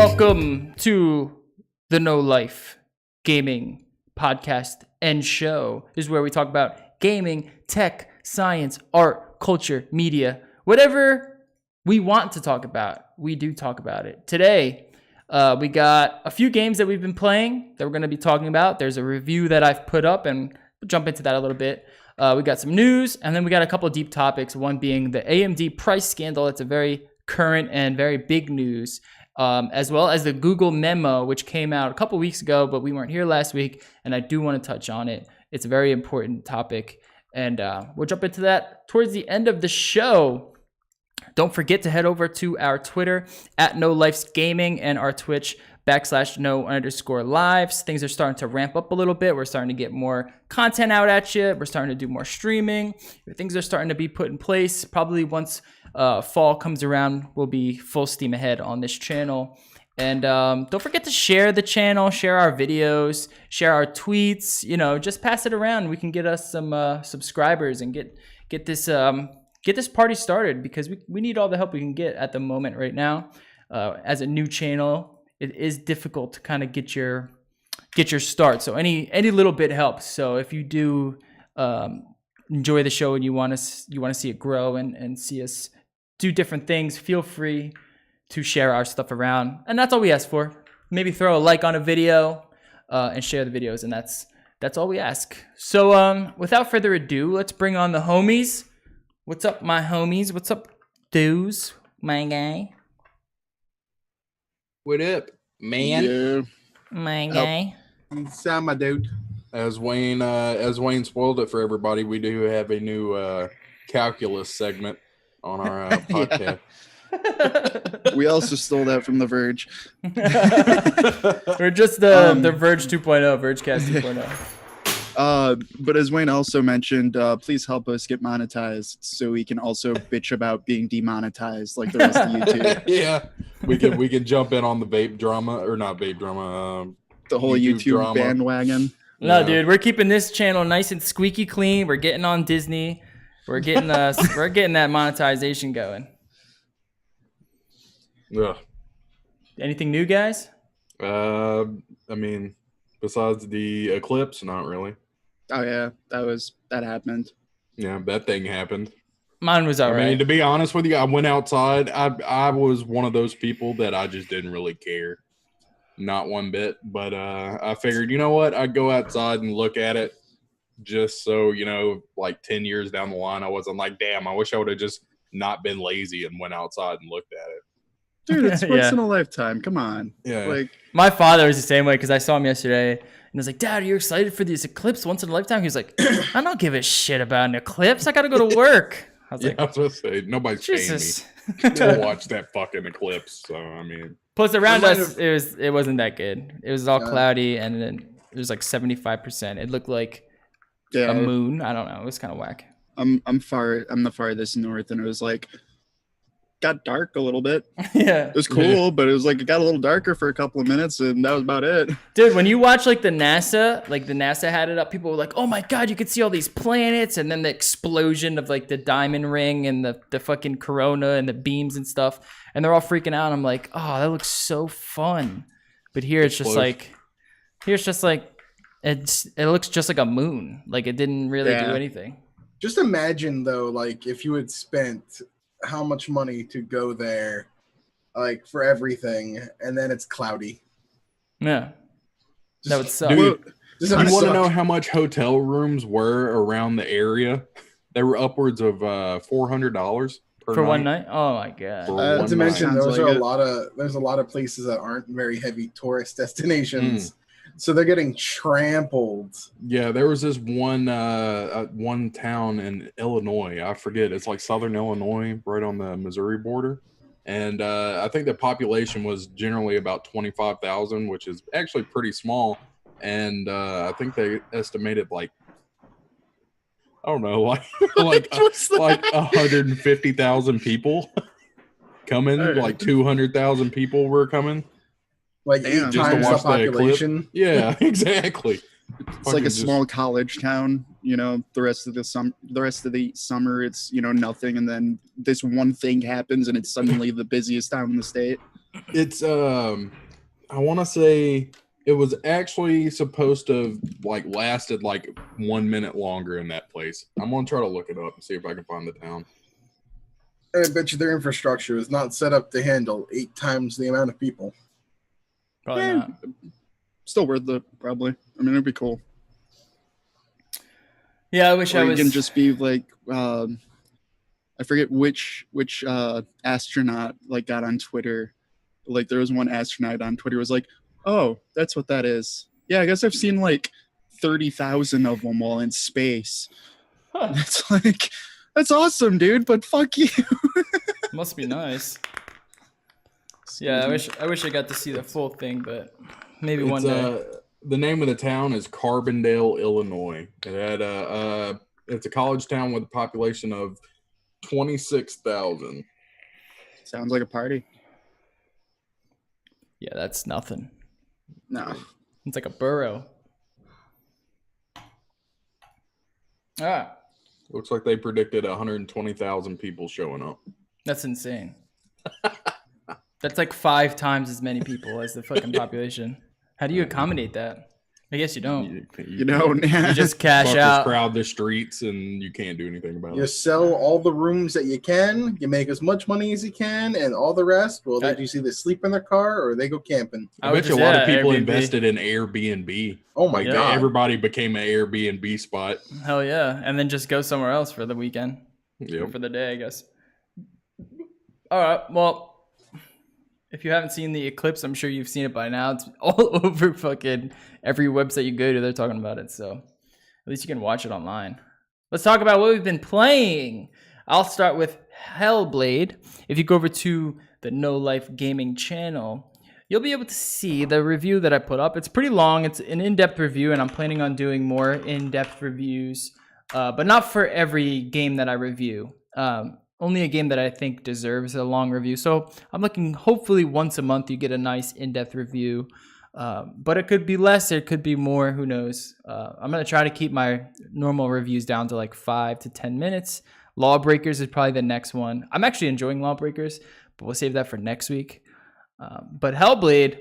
Welcome to the No Life Gaming Podcast and Show. This is where we talk about gaming, tech, science, art, culture, media, whatever we want to talk about. We do talk about it. Today, we got a few games that we've been playing that we're going to be talking about. There's a review that I've put up, and we'll jump into that a little bit. We got some news, and then we got a couple of deep topics, one being the AMD price scandal. It's a very current and very big news. As well as the Google memo, which came out a couple weeks ago, but we weren't here last week, and I do want to touch on it. It's a very important topic, and we'll jump into that towards the end of the show. Don't forget to head over to our Twitter at No Life's Gaming and our Twitch /No_lives. Things are starting to ramp up a little bit. We're starting to get more content out at you. We're starting to do more streaming. Things are starting to be put in place. Probably once fall comes around, we'll be full steam ahead on this channel. And don't forget to share the channel, share our videos, share our tweets. You know, just pass it around. We can get us some subscribers and get this party started, because we need all the help we can get at the moment right now. As a new channel, it is difficult to kind of get your start. So any little bit helps. So if you do enjoy the show and you want to see it grow and see us do different things, feel free to share our stuff around. And that's all we ask for. Maybe throw a like on a video and share the videos, and that's all we ask. So without further ado, let's bring on the homies. What's up, my homies? What's up, dudes? My guy. What up, man? Yeah. My guy. Sound my dude. As Wayne spoiled it for everybody, we do have a new calculus segment on our podcast. We also stole that from The Verge. We're just the Verge 2.0, Vergecast 2.0. But as Wayne also mentioned, please help us get monetized so we can also bitch about being demonetized like the rest of YouTube. Yeah, we can jump in on the vape drama, or not vape drama. The whole YouTube drama. Bandwagon. No, dude, we're keeping this channel nice and squeaky clean. We're getting on Disney. We're getting that monetization going. Yeah. Anything new, guys? I mean, besides the Eclipse, not really. Oh yeah, that happened. Yeah, that thing happened. Mine was all right. I mean, to be honest with you, I went outside. I was one of those people that I just didn't really care. Not one bit. But I figured, you know what? I'd go outside and look at it just so, like 10 years down the line, I wasn't like, damn, I wish I would have just not been lazy and went outside and looked at it. Dude, it's once in a lifetime. Come on. Yeah. Like, my father was the same way, because I saw him yesterday and I was like, Dad, are you excited for this Eclipse once in a lifetime? He was like, I don't give a shit about an Eclipse. I got to go to work. I was like, I was going to say, nobody's Jesus. paying me to watch that fucking Eclipse. So, I mean. Plus, around us, it wasn't that good. It was all cloudy, and then it was like 75%. It looked like a moon. I don't know. It was kind of whack. I'm the farthest north, and it was like got dark a little bit. Yeah, it was cool, but it was like it got a little darker for a couple of minutes, and that was about it. Dude, when you watch like the NASA had it up, people were like, "Oh my god, you could see all these planets," and then the explosion of like the diamond ring and the fucking corona and the beams and stuff, and they're all freaking out. I'm like, "Oh, that looks so fun," but here it's just like, it looks just like a moon. Like it didn't really do anything. Just imagine though, like if you had spent how much money to go there, like for everything, and then it's cloudy. Yeah, that would suck. Dude, you want to know how much hotel rooms were around the area? They were upwards of $400 for one night. Oh my god! Not to mention, there's a lot of places that aren't very heavy tourist destinations. So they're getting trampled. Yeah, there was this one town in Illinois. I forget. It's like Southern Illinois, right on the Missouri border. And I think the population was generally about 25,000, which is actually pretty small. And I think they estimated like, I don't know, like 150,000 people coming. Like 200,000 people were coming. Like 8 times the population. Yeah, exactly. It's like a small college town, the rest of the summer it's, nothing. And then this one thing happens and it's suddenly the busiest town in the state. It's I want to say it was actually supposed to have, like, lasted like 1 minute longer in that place. I'm gonna try to look it up and see if I can find the town. I bet you their infrastructure is not set up to handle 8 times the amount of people. Probably Yeah. not. Still worth it, probably. I mean, it'd be cool. Yeah, I wish I Or was. you can just be like, I forget which astronaut like got on Twitter. Like there was one astronaut on Twitter was like, "Oh, that's what that is." Yeah, I guess I've seen like 30,000 of them while in space. Huh. It's like, that's awesome, dude. But fuck you. Must be nice. Yeah, I wish I got to see the full thing, but maybe one day. The name of the town is Carbondale, Illinois. It had it's a college town with a population of 26,000. Sounds like a party. Yeah, that's nothing. No. It's like a borough. Ah, Looks like they predicted 120,000 people showing up. that's insane. That's like 5 times as many people as the fucking population. How do you accommodate that? I guess you don't. You know, You just cash fuckers out. crowd the streets and you can't do anything about You it. sell all the rooms that you can, you make as much money as you can, and all the rest, well, they just either sleep in their car or they go camping. I would bet you a just- lot yeah, of people Airbnb. invested in Airbnb. Oh my Like god. everybody became an Airbnb spot. Hell yeah. And then just go somewhere else for the weekend. Or Yep. for the day, I guess. All right. Well, if you haven't seen the Eclipse, I'm sure you've seen it by now. It's all over fucking every website you go to. They're talking about it. So at least you can watch it online. Let's talk about what we've been playing. I'll start with Hellblade. If you go over to the No Life Gaming channel, you'll be able to see the review that I put up. It's pretty long. It's an in-depth review, and I'm planning on doing more in-depth reviews, but not for every game that I review. Only a game that I think deserves a long review. So I'm looking, hopefully once a month you get a nice in-depth review. But it could be less, it could be more, who knows. I'm going to try to keep my normal reviews down to like 5 to 10 minutes. Lawbreakers is probably the next one. I'm actually enjoying Lawbreakers, but we'll save that for next week. But Hellblade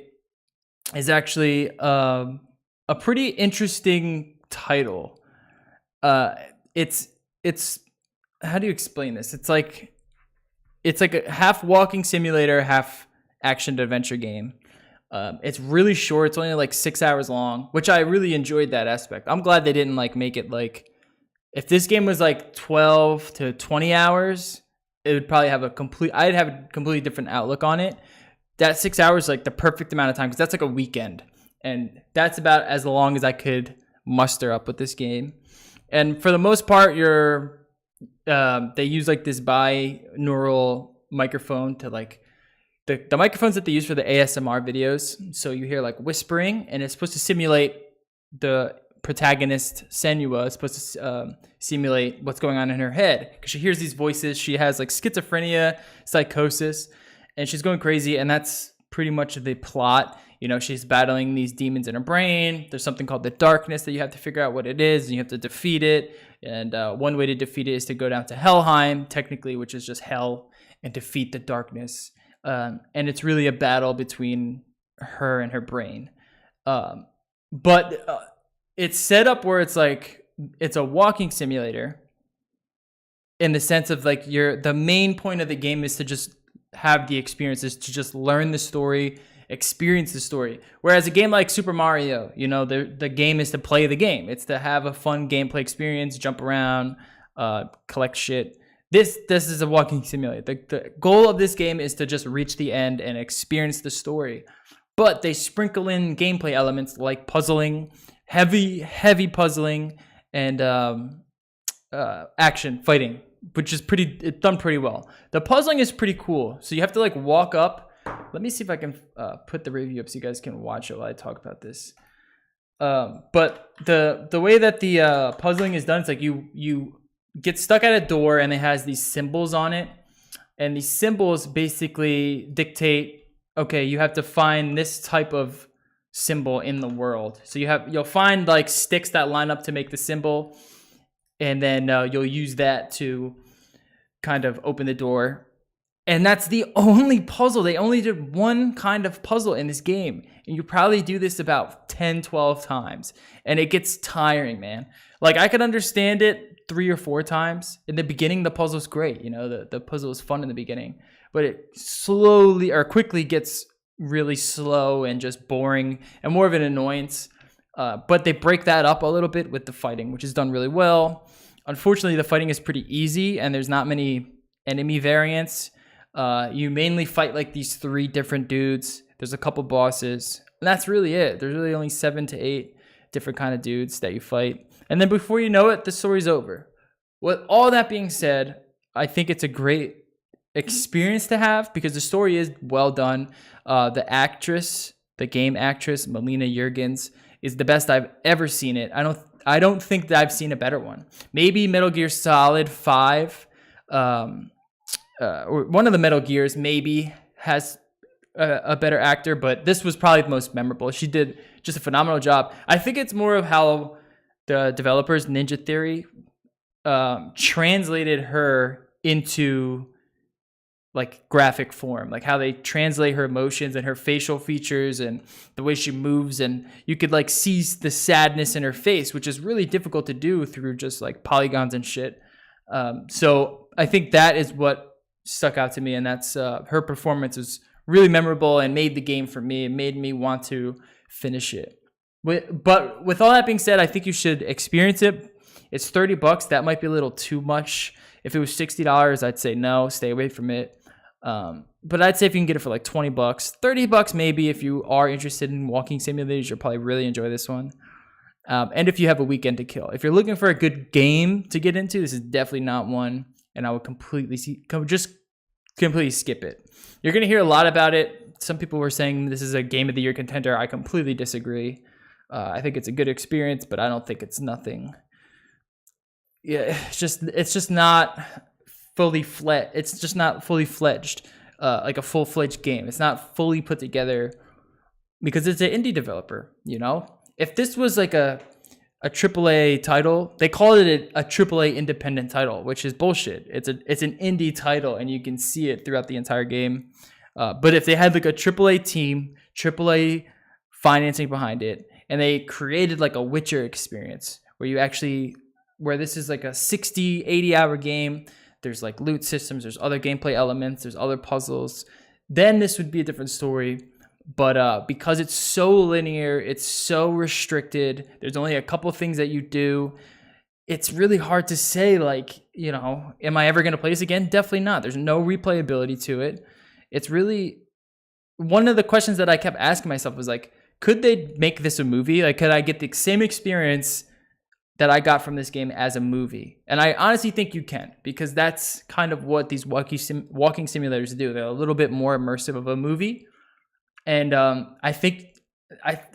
is actually a pretty interesting title. It's how do you explain this? It's like a half walking simulator, half action adventure game. It's really short. It's only like 6 hours long, which I really enjoyed that aspect. I'm glad they didn't like make it like, if this game was like 12 to 20 hours, it would probably have I'd have a completely different outlook on it. That 6 hours is like the perfect amount of time, because that's like a weekend. And that's about as long as I could muster up with this game. And for the most part, they use like this binaural microphone to like the microphones that they use for the ASMR videos. So you hear like whispering, and it's supposed to simulate the protagonist Senua. It's supposed to simulate what's going on in her head, because she hears these voices. She has like schizophrenia, psychosis, and she's going crazy. And that's pretty much the plot. You know, she's battling these demons in her brain. There's something called the darkness that you have to figure out what it is, and you have to defeat it. And one way to defeat it is to go down to Helheim, technically, which is just hell, and defeat the darkness. And it's really a battle between her and her brain. But it's set up where it's like, it's a walking simulator, in the sense of like the main point of the game is to just have the experiences, to just learn the story, experience the story. Whereas a game like Super Mario, you know, the game is to play the game. It's to have a fun gameplay experience, jump around, collect shit. This is a walking simulator. The goal of this game is to just reach the end and experience the story. But they sprinkle in gameplay elements like puzzling, heavy puzzling, and action, fighting, which is it's done pretty well. The puzzling is pretty cool. So you have to like walk up. Let me see if I can put the review up so you guys can watch it while I talk about this. But the way that the puzzling is done, it's like you get stuck at a door, and it has these symbols on it. And these symbols basically dictate, okay, you have to find this type of symbol in the world. So you'll find like sticks that line up to make the symbol. And then you'll use that to kind of open the door. And that's the only puzzle. They only did one kind of puzzle in this game. And you probably do this about 10, 12 times. And it gets tiring, man. Like, I could understand it 3 or 4 times. In the beginning, the puzzle's great. You know, the puzzle is fun in the beginning. But it slowly or quickly gets really slow and just boring and more of an annoyance. But they break that up a little bit with the fighting, which is done really well. Unfortunately, the fighting is pretty easy and there's not many enemy variants. You mainly fight like these 3 different dudes. There's a couple bosses, and that's really it. There's really only 7 to 8 different kind of dudes that you fight. And then before you know it, the story's over. With all that being said, I think it's a great experience to have because the story is well done. The actress, the game actress, Melina Juergens, is the best I've ever seen it. I don't think that I've seen a better one. Maybe Metal Gear Solid 5, or one of the Metal Gears maybe has a better actor, but this was probably the most memorable. She did just a phenomenal job. I think it's more of how the developers, Ninja Theory, translated her into like graphic form, like how they translate her emotions and her facial features and the way she moves, and you could like see the sadness in her face, which is really difficult to do through just like polygons and shit. So I think that is what stuck out to me, and that's her performance was really memorable and made the game for me. It made me want to finish it. But with all that being said, I think you should experience it. It's $30. That might be a little too much. If it was $60, I'd say no, stay away from it. But I'd say if you can get it for like $20, $30 maybe, if you are interested in walking simulators, you'll probably really enjoy this one. And if you have a weekend to kill. If you're looking for a good game to get into, this is definitely not one. And I would completely skip it. You're going to hear a lot about it. Some people were saying this is a Game of the Year contender. I completely disagree. I think it's a good experience, but I don't think it's nothing. Yeah, it's just not fully fledged. It's just not fully fledged, like a full-fledged game. It's not fully put together because it's an indie developer, you know? If this was like a AAA title, they call it a AAA independent title, which is bullshit. It's an indie title, and you can see it throughout the entire game. But if they had like a AAA team, AAA financing behind it, and they created like a Witcher experience where this is like a 60, 80-hour game, there's like loot systems, there's other gameplay elements, there's other puzzles, then this would be a different story. But because it's so linear, it's so restricted, there's only a couple things that you do, it's really hard to say, like, you know, am I ever going to play this again? Definitely not. There's no replayability to it. It's really, one of the questions that I kept asking myself was like, could they make this a movie? Like, could I get the same experience that I got from this game as a movie? And I honestly think you can, because that's kind of what these walking simulators do. They're a little bit more immersive of a movie. And I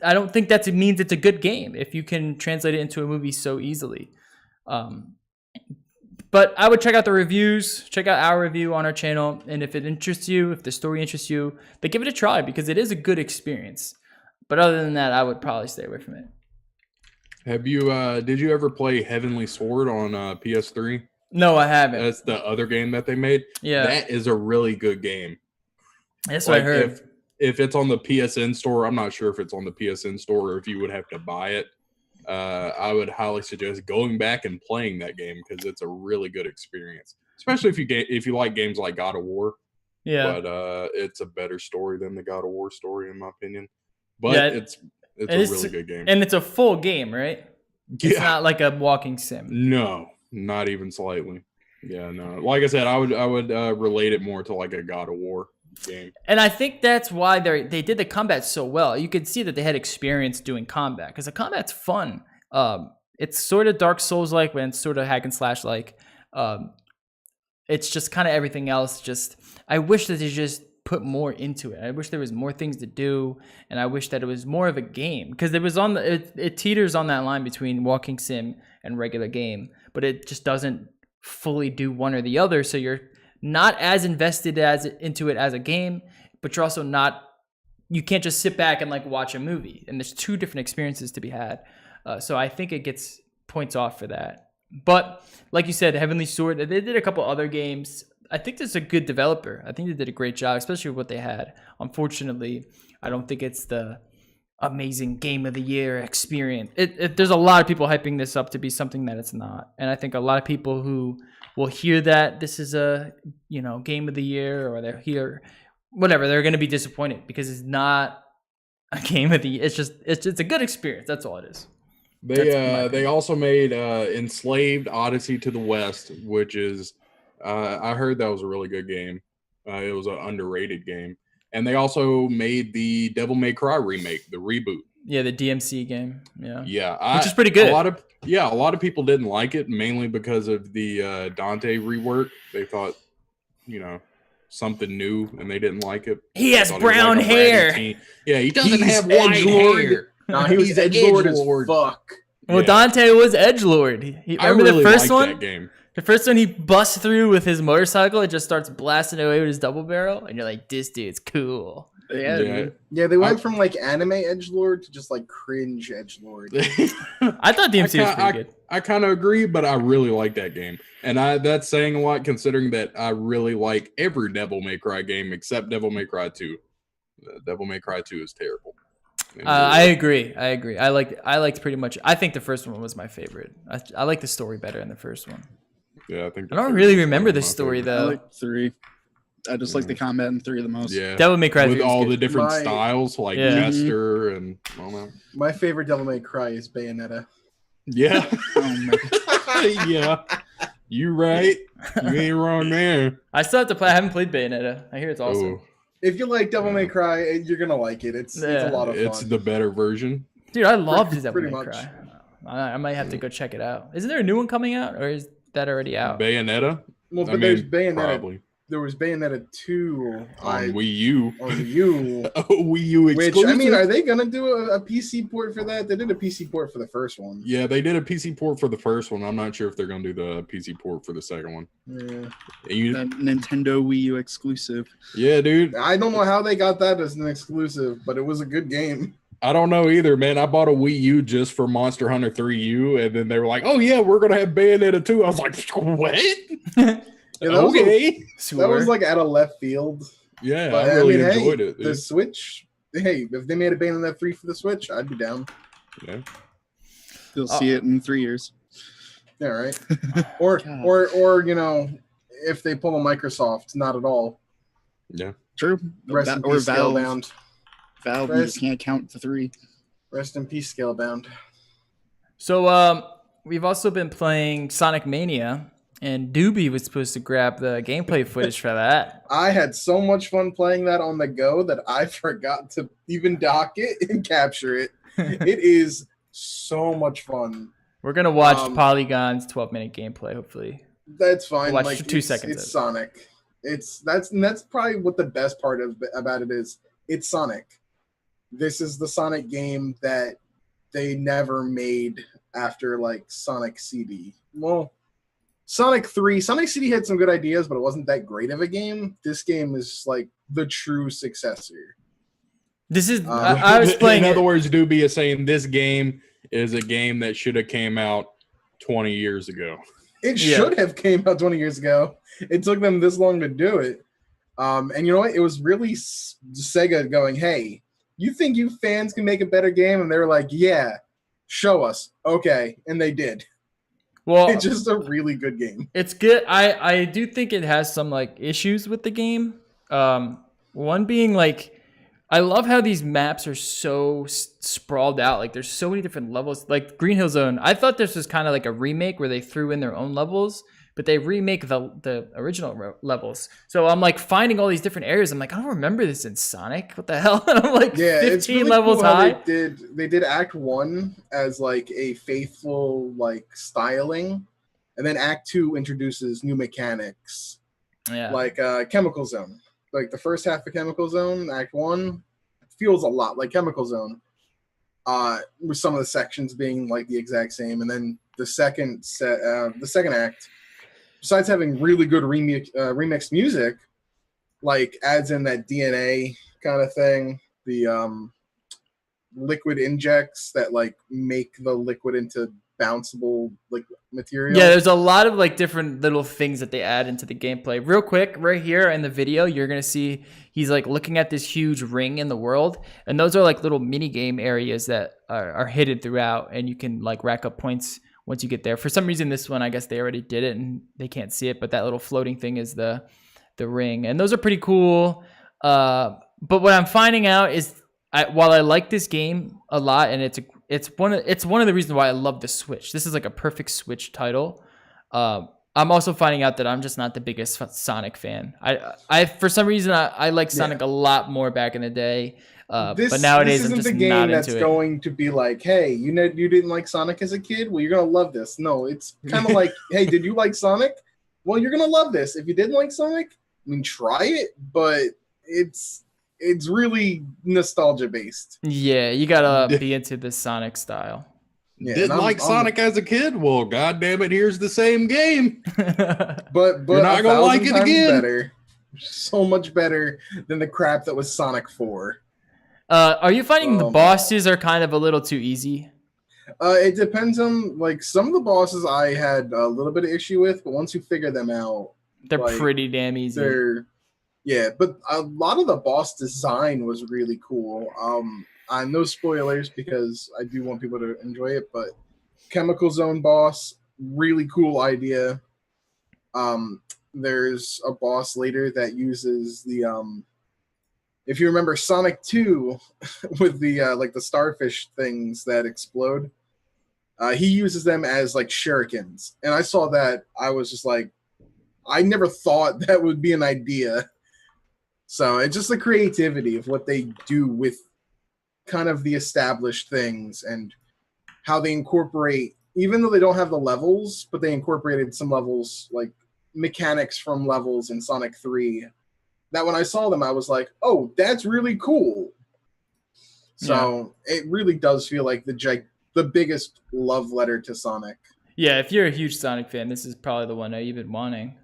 don't think that means it's a good game if you can translate it into a movie so easily. But I would check out the reviews, check out our review on our channel. And if it interests you, if the story interests you, then give it a try, because it is a good experience. But other than that, I would probably stay away from it. Have you, did you ever play Heavenly Sword on PS3? No, I haven't. That's the other game that they made. Yeah. That is a really good game. That's what I heard. If it's on the PSN store, I'm not sure if it's on the PSN store or if you would have to buy it. I would highly suggest going back and playing that game, because it's a really good experience, especially if you like games like God of War. Yeah. But it's a better story than the God of War story, in my opinion. But Yeah, it's a really good game. And it's a full game, right? It's not like a walking sim. No, not even slightly. Yeah, no. Like I said, I would relate it more to like a God of War game. And I think that's why they did the combat so well. You could see that they had experience doing combat, because the combat's fun. It's sort of Dark Souls like, when it's sort of hack and slash like. It's just kind of everything else. Just, I wish that they just put more into it. I wish there was more things to do, and I wish that it was more of a game, because it teeters on that line between walking sim and regular game, but it just doesn't fully do one or the other. So you're not as invested into it as a game, but you're also not. You can't just sit back and like watch a movie. And there's two different experiences to be had. So I think it gets points off for that. But like you said, Heavenly Sword, they did a couple other games. I think it's a good developer. I think they did a great job, especially with what they had. Unfortunately, I don't think it's the amazing game of the year experience. There's a lot of people hyping this up to be something that it's not, and I think a lot of people who will hear that this is a game of the year, or they're here, whatever, they're going to be disappointed because it's not a game of the year. It's a good experience. That's all it is. They also made Enslaved Odyssey to the West, which is I heard that was a really good game. It was an underrated game. And they also made the Devil May Cry remake, the reboot. Yeah, the DMC game. Yeah. Which is pretty good. A lot of people didn't like it, mainly because of the Dante rework. They thought, something new, and they didn't like it. He has brown hair. Yeah, he doesn't have white hair. No, he was edgelord as fuck. Well, yeah. Dante was edgelord. Remember really the first one? That game. The first one, he busts through with his motorcycle and just starts blasting away with his double barrel, and you're like, this dude's cool. Yeah, they went from like anime edgelord to just like cringe edgelord. I thought DMC was pretty good. I kind of agree, but I really like that game, and that's saying a lot considering that I really like every Devil May Cry game except Devil May Cry 2. Devil May Cry 2 is terrible. I agree. I liked pretty much. I think the first one was my favorite. I like the story better in the first one. Yeah, I think. I don't really remember the story though. I like 3. I just like the combat in 3 the most. Yeah, Devil May Cry with all the different styles, like Jester and all that. My favorite Devil May Cry is Bayonetta. Yeah. Yeah. You right. You ain't wrong there. I still have to play. I haven't played Bayonetta. I hear it's awesome. Ooh. If you like Devil May Cry, you're gonna like it. It's a lot of fun. It's the better version. Dude, I love Devil May Cry. I might have to go check it out. Isn't there a new one coming out, or is that already out? Bayonetta? Well, but there's Bayonetta. Probably. There was Bayonetta 2 on Wii U. On Wii U. Wii U exclusive. Which, I mean, are they going to do a PC port for that? They did a PC port for the first one. Yeah, they did a PC port for the first one. I'm not sure if they're going to do the PC port for the second one. Yeah. That Nintendo Wii U exclusive. Yeah, dude. I don't know how they got that as an exclusive, but it was a good game. I don't know either, man. I bought a Wii U just for Monster Hunter 3U, and then they were like, oh, yeah, we're going to have Bayonetta 2. I was like, what? Yeah, that was like out of left field. Yeah, but, I really enjoyed it. Dude. The Switch, hey, if they made a Bayonetta 3 for the Switch, I'd be down. Yeah. You'll see it in 3 years. Yeah, right. or if they pull a Microsoft, not at all. Yeah. True. Rest in peace, Scalebound. Valve, you can't count to 3. Rest in peace, Scalebound. So we've also been playing Sonic Mania. And DOOBIE was supposed to grab the gameplay footage for that. I had so much fun playing that on the go that I forgot to even dock it and capture it. It is so much fun. We're going to watch Polygon's 12-minute gameplay, hopefully. That's fine. We'll watch 2 seconds. It's Sonic. That's probably what the best part about it is. It's Sonic. This is the Sonic game that they never made after like Sonic CD. Well, Sonic CD had some good ideas, but it wasn't that great of a game. This game is like the true successor. This is I was playing. In other words, DOOBIE is saying this game is a game that should have came out 20 years ago. It should have came out 20 years ago. It took them this long to do it. And you know what? It was really Sega going, hey, you think you fans can make a better game? And they were like, yeah, show us. Okay. And they did. Well, it's just a really good game. It's good. I do think it has some like issues with the game. One being like, I love how these maps are so sprawled out. Like there's so many different levels. Like Green Hill Zone, I thought this was kind of like a remake where they threw in their own levels, but they remake the original levels. So I'm like finding all these different areas. I'm like, I don't remember this in Sonic. What the hell? And I'm like 15 really levels cool high. They did Act 1 as like a faithful like styling, and then Act 2 introduces new mechanics. Yeah. Like Chemical Zone. Like the first half of Chemical Zone, Act 1, feels a lot like Chemical Zone. With some of the sections being like the exact same, and then the second act, besides having really good remixed music, like adds in that DNA kind of thing, the liquid injects that like make the liquid into bounceable like material. Yeah, there's a lot of like different little things that they add into the gameplay. Real quick, right here in the video, you're gonna see he's like looking at this huge ring in the world, and those are like little mini game areas that are hidden throughout, and you can like rack up points once you get there. For some reason, this one, I guess they already did it and they can't see it, but that little floating thing is the ring, and those are pretty cool. But what I'm finding out is, while I like this game a lot, and it's one of the reasons why I love the Switch. This is like a perfect Switch title. I'm also finding out that I'm just not the biggest Sonic fan. I for some reason I like Sonic a lot more back in the day. But nowadays this I'm isn't just the game not that's into it. going to be like, hey, you didn't like Sonic as a kid? Well, you're gonna love this. No, it's kind of like, hey, did you like Sonic? Well, you're gonna love this. If you didn't like Sonic, I mean, try it, but it's really nostalgia based. Yeah, you gotta be into the Sonic style. Yeah, Didn't like Sonic as a kid? Well, goddamn it, here's the same game. But You're not gonna like it again. Better, so much better than the crap that was Sonic 4. Are you finding the bosses are kind of a little too easy? It depends on, like, some of the bosses I had a little bit of issue with, but once you figure them out, They're like, pretty damn easy. Yeah, but a lot of the boss design was really cool. No spoilers because I do want people to enjoy it, but Chemical Zone boss, really cool idea. There's a boss later that uses the if you remember Sonic 2 with the like the starfish things that explode, he uses them as like shurikens. And I saw that, I was just like, I never thought that would be an idea. So it's just the creativity of what they do with kind of the established things and how they incorporate, even though they don't have the levels, but they incorporated some levels, like mechanics from levels in Sonic 3. That when I saw them, I was like, oh, that's really cool. So it really does feel like the biggest love letter to Sonic. Yeah, if you're a huge Sonic fan, this is probably the one that you've been wanting.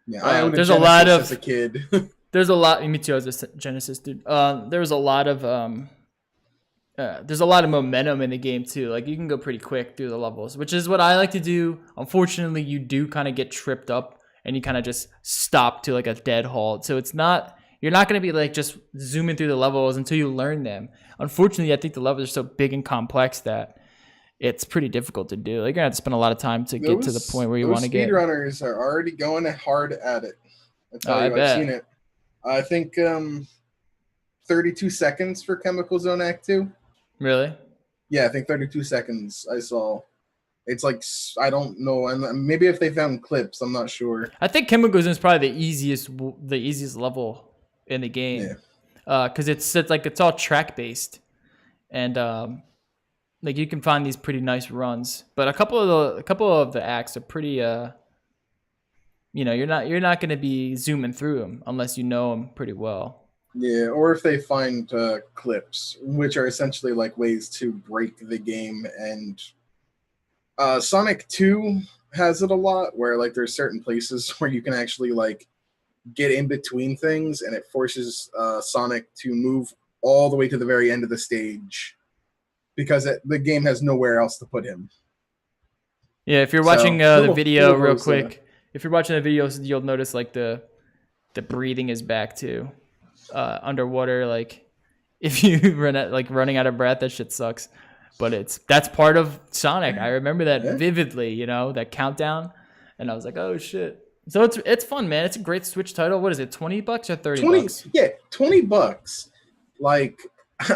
Yeah, I owned there's a a lot of as a kid. There's a lot. Me too, as a Genesis dude. There's a lot of momentum in the game too. Like you can go pretty quick through the levels, which is what I like to do. Unfortunately, you do kind of get tripped up and you kind of just stop to like a dead halt. So you're not going to be like just zooming through the levels until you learn them. Unfortunately, I think the levels are so big and complex that it's pretty difficult to do. Like you're gonna have to spend a lot of time to get to the point where you want to get. Speedrunners are already going hard at it. I've seen it. I think 32 seconds for Chemical Zone Act 2. Really? Yeah, I think 32 seconds I saw. It's like, I don't know, and maybe if they found clips, I'm not sure. I think Chemical Zone is probably the easiest level in the game. Yeah. Because it's all track based, and like you can find these pretty nice runs. But a couple of the acts are pretty you're not going to be zooming through them unless you know them pretty well. Yeah, or if they find clips, which are essentially like ways to break the game. And Sonic 2 has it a lot, where like there's certain places where you can actually like get in between things, and it forces Sonic to move all the way to the very end of the stage because the game has nowhere else to put him. Yeah, if you're watching the video real quick. If you're watching the videos, you'll notice like the breathing is back too. Underwater, like if you running out of breath, that shit sucks. But that's part of Sonic. I remember that vividly, that countdown, and I was like, oh shit. So it's fun, man. It's a great Switch title. What is it, $20 or $30? Yeah, $20. Like,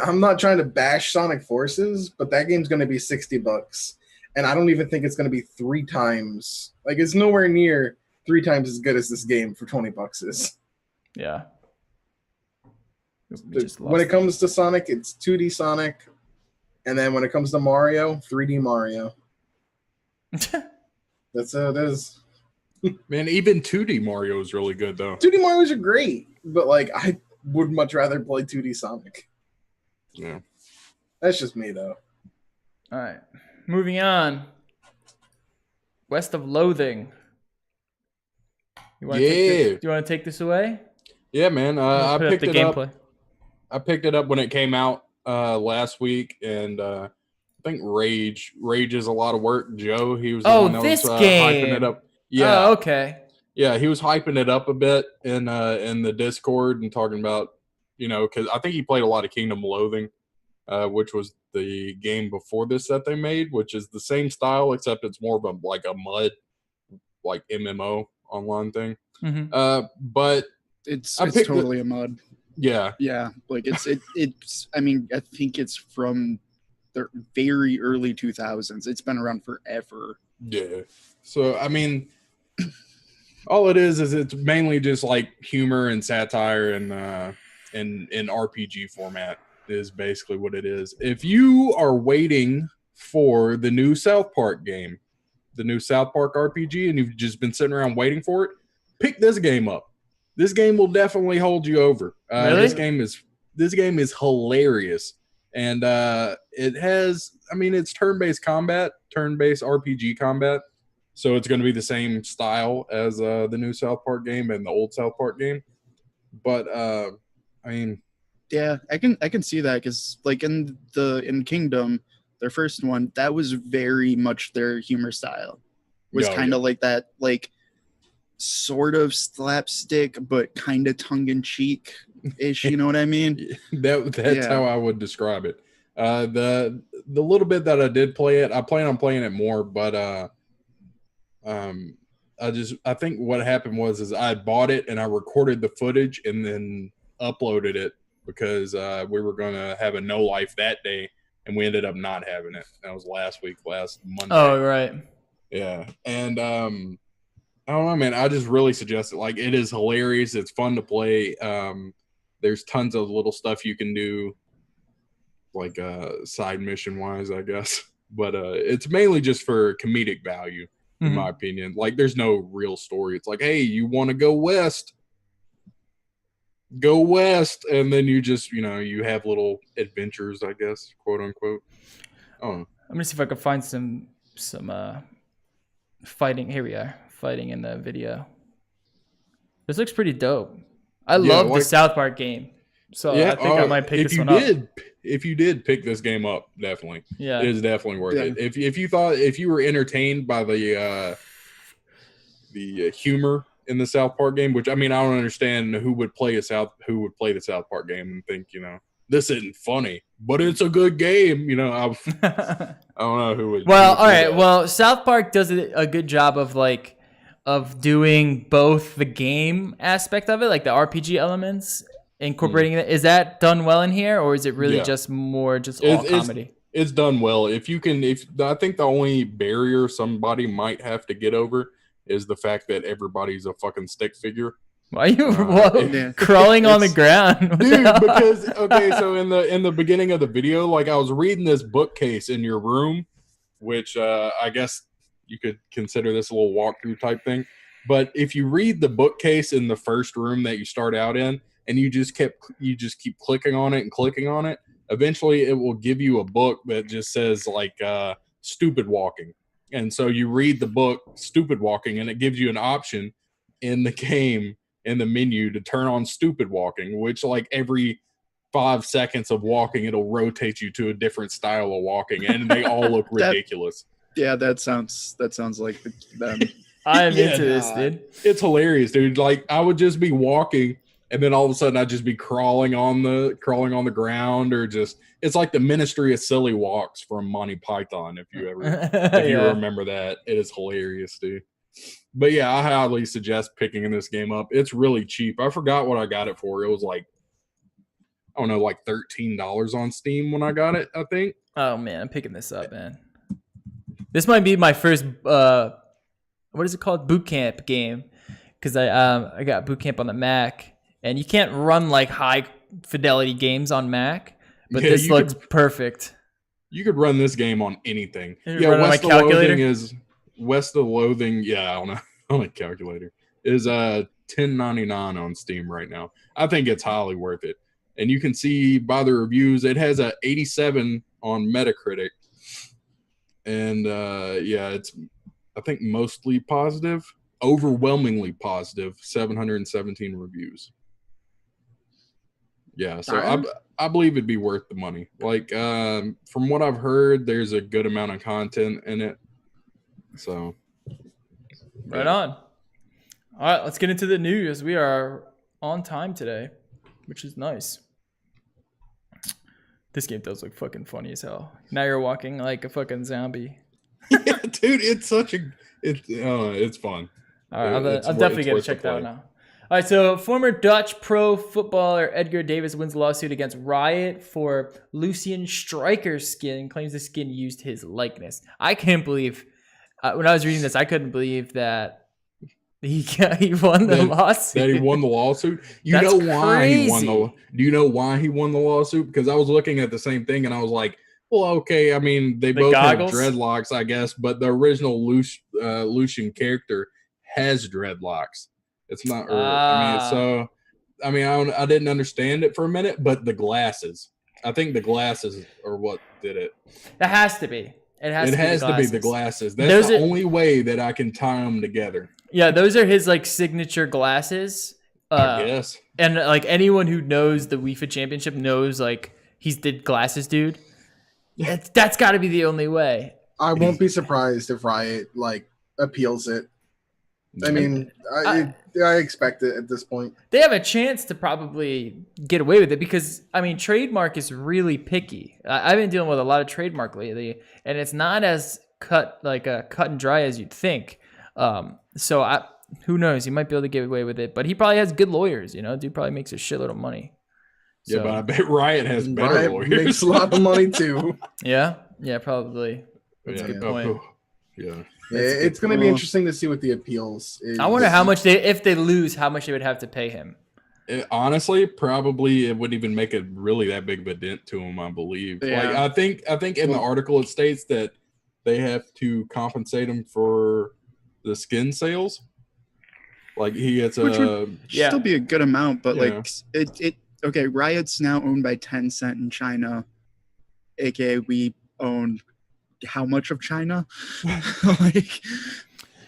I'm not trying to bash Sonic Forces, but that game's gonna be $60. And I don't even think it's going to be 3 times. Like, it's nowhere near 3 times as good as this game for $20 is. Yeah. When it comes to Sonic, it's 2D Sonic. And then when it comes to Mario, 3D Mario. That's how it is. Man, even 2D Mario is really good, though. 2D Marios are great. But, like, I would much rather play 2D Sonic. Yeah. That's just me, though. All right. Moving on. West of Loathing. Do you want to take this away? Yeah, man. I picked it gameplay. up. I picked it up when it came out last week, and think Rage is a lot of work. Joe, he was the Oh, one that this was game. hyping it up. Yeah. Oh, okay. Yeah, he was hyping it up a bit in the Discord and talking about, because I think he played a lot of Kingdom Loathing, which was the game before this that they made, which is the same style except it's more of a mud like MMO online thing. Mm-hmm. But It's I picked totally a mod. Yeah. Yeah, like it's I mean, I think it's from the very early 2000s. It's been around forever. Yeah. So I mean, all it is it's mainly just like humor and satire and in RPG format is basically what it is. If you are waiting for the new South Park game, the new South Park RPG, and you've just been sitting around waiting for it, pick this game up. This game will definitely hold you over. Really? This game is hilarious, and it's turn-based combat, turn-based RPG combat. So it's going to be the same style as the new South Park game and the old South Park game. But yeah, I can see that because like in Kingdom, their first one, that was very much their humor style. Was kind of like that, like sort of slapstick, but kind of tongue in cheek ish. You know what I mean? That's how I would describe it. The little bit that I did play it, I plan on playing it more, but I think what happened was I bought it and I recorded the footage and then uploaded it because we were going to have a no life that day and we ended up not having it. That was last Monday. Oh, right. Yeah. And I don't know, man. I just really suggest it. Like, it is hilarious. It's fun to play. There's tons of little stuff you can do, like side mission wise, I guess. But it's mainly just for comedic value. In my opinion, like there's no real story. It's like, hey, you want to go west, and then you just, you have little adventures, I guess, quote unquote. Oh, I'm gonna see if I can find some fighting. Here we are, fighting in the video. This looks pretty dope. I love the South Park game, so I think I might pick this one up. If you did pick this game up, definitely. Yeah. It is definitely worth it. If you were entertained by the humor in the South Park game, which I don't understand who would play the South Park game and think, this isn't funny, but it's a good game. I don't know who would. Well, all right. Well, South Park does a good job of doing both the game aspect of it, like the RPG elements, incorporating it. Is that done well in here, or is it really just all comedy? It's done well. I think the only barrier somebody might have to get over is the fact that everybody's a fucking stick figure. Why are you crawling on the ground? Dude, because so in the beginning of the video, like I was reading this bookcase in your room, which I guess you could consider this a little walkthrough type thing. But if you read the bookcase in the first room that you start out in, and you just keep clicking on it and clicking on it, eventually it will give you a book that just says like stupid walking. And so you read the book Stupid Walking, and it gives you an option in the game, in the menu, to turn on Stupid Walking, which like every 5 seconds of walking, it'll rotate you to a different style of walking, and they all look ridiculous. That sounds like them. I'm into this, dude. It's hilarious, dude. Like I would just be walking, and then all of a sudden I'd just be crawling on the ground, or just, it's like the Ministry of Silly Walks from Monty Python. If you remember that, it is hilarious, dude. But yeah, I highly suggest picking this game up. It's really cheap. I forgot what I got it for. It was like, I don't know, like $13 on Steam when I got it, I think. Oh man, I'm picking this up, man. This might be my first what is it called? Boot camp game. Because I got Boot Camp on the Mac. And you can't run like high fidelity games on Mac, but this looks perfect. You could run this game on anything. West of Loathing. Yeah, I don't know, on a calculator is $10.99 on Steam right now. I think it's highly worth it, and you can see by the reviews it has a 87 on Metacritic, and it's I think mostly positive, overwhelmingly positive, 717 reviews. Yeah, so I believe it'd be worth the money. Like from what I've heard, there's a good amount of content in it. So Right on. All right, let's get into the news. We are on time today, which is nice. This game does look fucking funny as hell. Now you're walking like a fucking zombie. yeah, dude, it's it's fun. All right, It's I'm wor- definitely it's gonna worth the check that out play. now. All right, so former Dutch pro footballer Edgar Davis wins lawsuit against Riot for Lucian Striker's skin, claims the skin used his likeness. I can't believe, when I was reading this, I couldn't believe that he won the lawsuit. That he won the lawsuit. You That's know why he won crazy. Do you know why he won the lawsuit? Because I was looking at the same thing and I was like, well, okay. I mean, they The both goggles? have dreadlocks, I guess, but the original Lucian character has dreadlocks. It's not. I didn't understand it for a minute, but the glasses. I think the glasses are what did it. That has to be. It has to be the glasses. That's Those the are- only way that I can tie them together. Yeah, those are his like signature glasses. I guess. And like anyone who knows the FIFA Championship knows like he's the glasses dude. That's got to be the only way. I won't be surprised if Riot like appeals it. I mean, I expect it at this point. They have a chance to probably get away with it because I mean, trademark is really picky. I've been dealing with a lot of trademark lately, and it's not as cut and dry as you'd think. So who knows? He might be able to get away with it, but he probably has good lawyers. You know, dude probably makes a shitload of money. Yeah, but I bet Riot has better Riot lawyers. makes a lot of money too. Yeah, probably. That's a good point. Yeah. Yeah, it's going to be interesting to see what the appeals is. I wonder how much if they lose, how much they would have to pay him. Honestly, probably it wouldn't even make a really that big of a dent to him. I believe. Yeah. Like I think in the article it states that they have to compensate him for the skin sales. Like he gets Which a would still be a good amount, but Yeah. like okay, Riot's now owned by Tencent in China, aka we own how much of China? Like,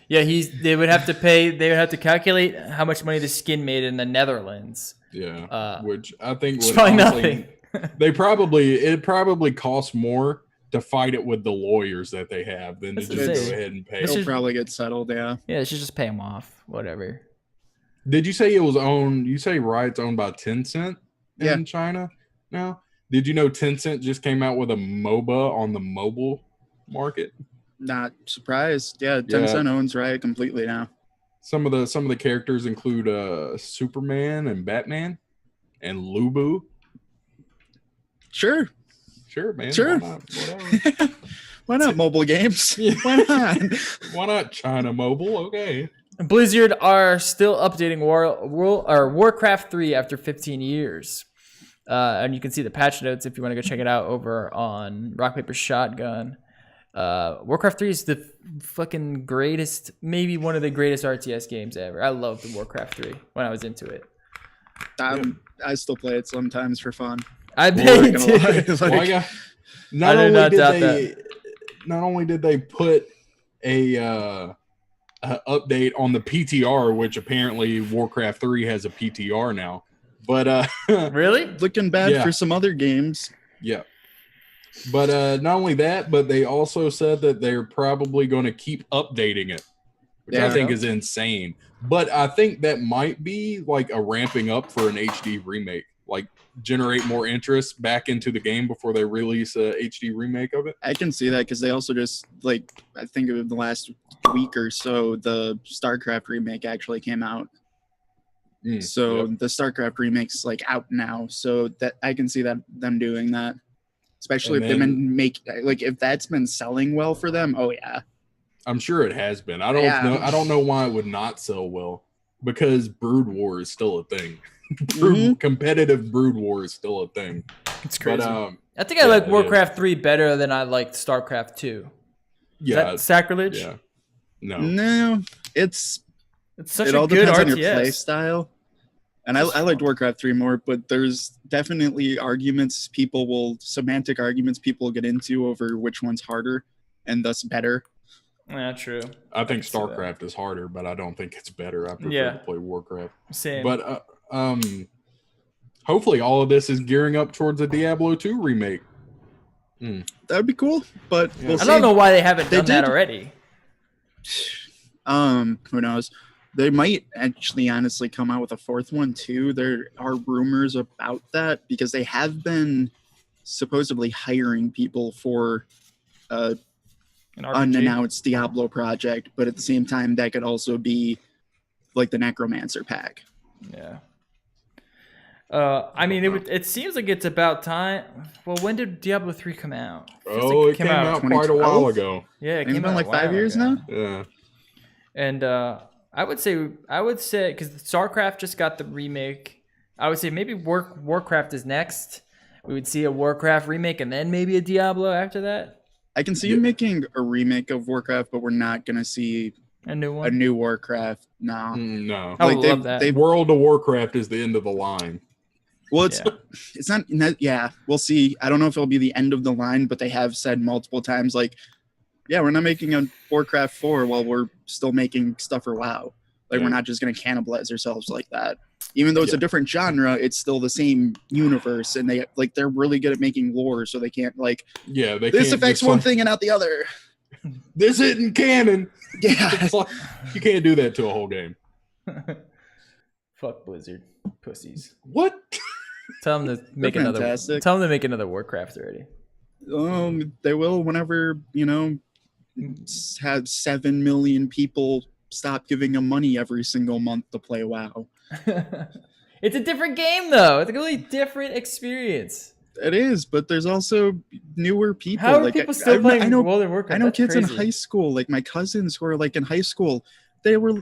Yeah, they would have to calculate how much money the skin made in the Netherlands. which I think It's would probably honestly, nothing. it probably costs more to fight it with the lawyers that they have than to That's just insane. go ahead and pay. This it'll is- probably get settled. Yeah, Yeah, they should just pay him off. Whatever. Did you say it was owned? You say Riot's owned by Tencent in China now? Did you know Tencent just came out with a MOBA on the mobile market? not surprised. Yeah, Tencent owns Riot completely now. Some of the characters include Superman and Batman and Lubu. Sure, Man. Sure. Why not? Whatever. why not mobile games? Yeah. Why not? Why not China Mobile? Okay. Blizzard are still updating Warcraft 3 after 15 years. And you can see the patch notes if you want to go check it out over on Rock Paper Shotgun. Warcraft 3 is the fucking greatest, maybe one of the greatest RTS games ever. I loved the Warcraft 3 when I was into it. I still play it sometimes for fun. I Not bet gonna lie. it. Like, Well, yeah. I do not doubt Not only did they put a update on the PTR, which apparently Warcraft 3 has a PTR now, but Really? looking bad Yeah. for some other games. yeah. But not only that, but they also said that they're probably going to keep updating it, which I Yeah. think is insane. But I think that might be like a ramping up for an HD remake, like generate more interest back into the game before they release a HD remake of it. I can see that because they also just I think of the last week or so, the StarCraft remake actually came out. So Yep. the StarCraft remake's like out now. So that I can see that them doing that, especially And if they've then- been like if that's been selling well for them. Oh yeah, I'm sure it has been. I don't Yeah. know. I don't know why it would not sell well, because Brood War is still a thing. Mhm. Competitive Brood War is still a thing. It's crazy. But I think I yeah, like it Warcraft 3 better than I liked StarCraft 2. Is yeah, that sacrilege? yeah, no, no, it's It's such it a all good depends on RTS. your play style. And I liked Warcraft 3 more, but there's definitely semantic arguments people will get into over which one's harder and thus better. Yeah, true. I think see that. StarCraft is harder, but I don't think it's better. I prefer Yeah. to play Warcraft. Same. But hopefully all of this is gearing up towards a Diablo 2 remake. That would be cool, but Yeah. we'll I see. don't know why they haven't done that did. already. Who knows? They might actually honestly come out with a fourth one too. There are rumors about that because they have been supposedly hiring people for An RPG. unannounced Diablo project, but at the same time that could also be like the Necromancer pack. Yeah. I mean, it seems like it's about time. Well, when did Diablo 3 come out? Feels Oh, like it came out quite a 2012? while ago. Yeah, it It's came been out like a while 5 years ago. now. Yeah. And I would say because StarCraft just got the remake. I would say maybe Warcraft is next. We would see a Warcraft remake and then maybe a Diablo after that. I can see you making a remake of Warcraft, but we're not gonna see A new one. a new Warcraft. No. No. I would Like, love that. World of Warcraft is the end of the line. Well, it's Yeah. it's not. Yeah, we'll see. I don't know if it'll be the end of the line, but they have said multiple times, like, yeah, we're not making a Warcraft 4 while we're still making stuff for WoW. Like, Yeah. we're not just going to cannibalize ourselves like that. Even though it's a Yeah. different genre, it's still the same universe, and they're really good at making lore, so they can't like Yeah, they this can't affects just, one like, thing and not the other. This isn't canon. Yeah, It's like, you can't do that to a whole game. Fuck Blizzard, pussies. What? Tell them to make another. fantastic. Tell them to make another Warcraft already. they will whenever have 7 million people stop giving them money every single month to play WoW. It's a different game though. It's a completely different experience. It is, but there's also newer people. How are like, people still playing I know, World of Warcraft? I know That's kids in crazy. high school, like my cousins who are like in high school. They were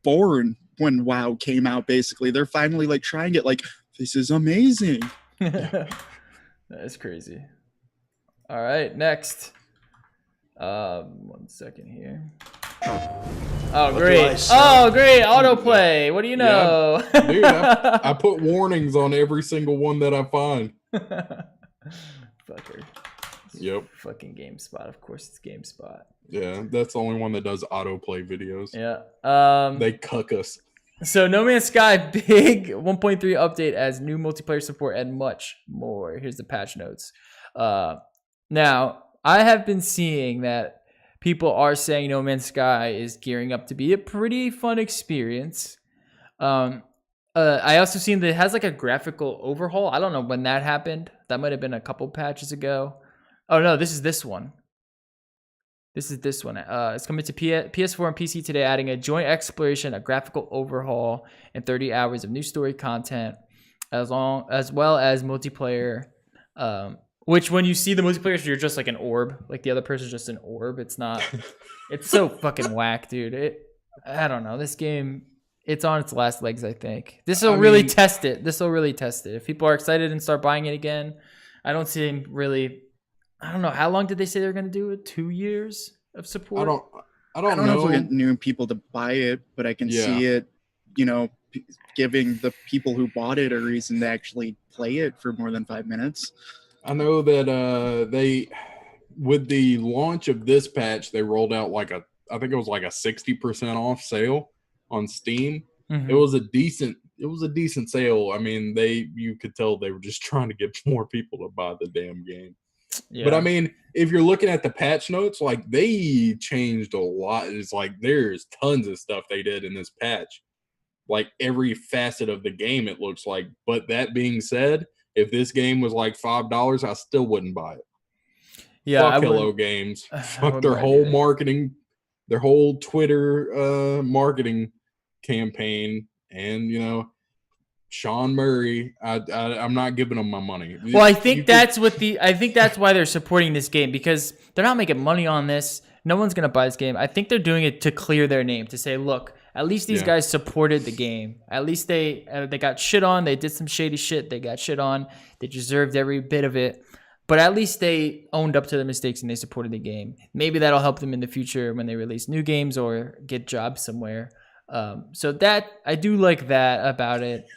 born when WoW came out. Basically, they're finally like trying it. Like, this is amazing. That is crazy. All right, next. 1 second here. Oh, do I great. say? Oh, great. Autoplay. What do you know? Dude, I put warnings on every single one that I find. Fucker. Yep. Fucking GameSpot. Of course it's GameSpot. Yeah, that's the only one that does autoplay videos. Yeah. They cuck us. So No Man's Sky big 1.3 update as new multiplayer support and much more. Here's the patch notes. Now, I have been seeing that people are saying No Man's Sky is gearing up to be a pretty fun experience. I also seen that it has like a graphical overhaul. I don't know when that happened. That might have been a couple patches ago. Oh no, this is this one. This is this one. It's coming to PS4 and PC today, adding a joint exploration, a graphical overhaul, and 30 hours of new story content, as well as multiplayer. Which when you see the multiplayer, you're just like an orb. Like the other person's just an orb. It's not. It's so fucking whack, dude. I don't know. This game, it's on its last legs. I think this will really test it. This will really test it. If people are excited and start buying it again, I don't see him really. I don't know. How long did they say they're going to do it? 2 years of support? I don't know if we'll get new people to buy it, but I can see it, giving the people who bought it a reason to actually play it for more than 5 minutes. I know that with the launch of this patch, they rolled out I think it was like a 60% off sale on Steam. Mhm. It was a decent sale. I mean, you could tell they were just trying to get more people to buy the damn game. Yeah. But I mean, if you're looking at the patch notes, like they changed a lot. It's like there's tons of stuff they did in this patch. Like every facet of the game, it looks like. But that being said, if this game was like $5, I still wouldn't buy it. Yeah, Fuck I Hello wouldn't- Games. I Fuck wouldn't their buy it whole either. marketing, their whole Twitter marketing campaign, and Sean Murray. I'm not giving him my money. Well, I think that's why they're supporting this game, because they're not making money on this. No one's gonna buy this game. I think they're doing it to clear their name, to say, look, at least these guys supported the game. At least they got shit on. They did some shady shit. They got shit on. They deserved every bit of it. But at least they owned up to their mistakes and they supported the game. Maybe that'll help them in the future when they release new games or get jobs somewhere. So that I do like that about it.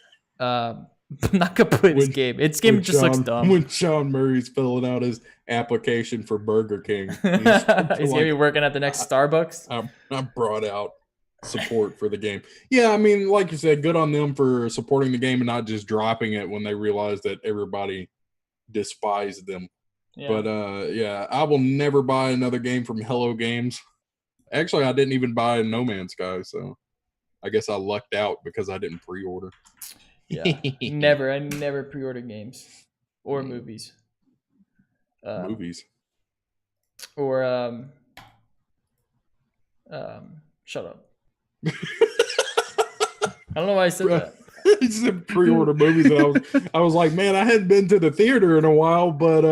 I'm not gonna put this game. Its game just looks dumb. When Sean Murray's filling out his application for Burger King, He's gonna be working at the next Starbucks. I'm brought out. support for the game. Yeah, I mean, like you said, good on them for supporting the game and not just dropping it when they realized that everybody despised them. Yeah. But yeah, I will never buy another game from Hello Games. Actually, I didn't even buy No Man's Sky, so I guess I lucked out because I didn't pre-order. Yeah. Never. I never pre-order games or movies. Movies. Or shut up. I don't know why I said that. He said pre-order movies, and I was like, man, I hadn't been to the theater in a while, but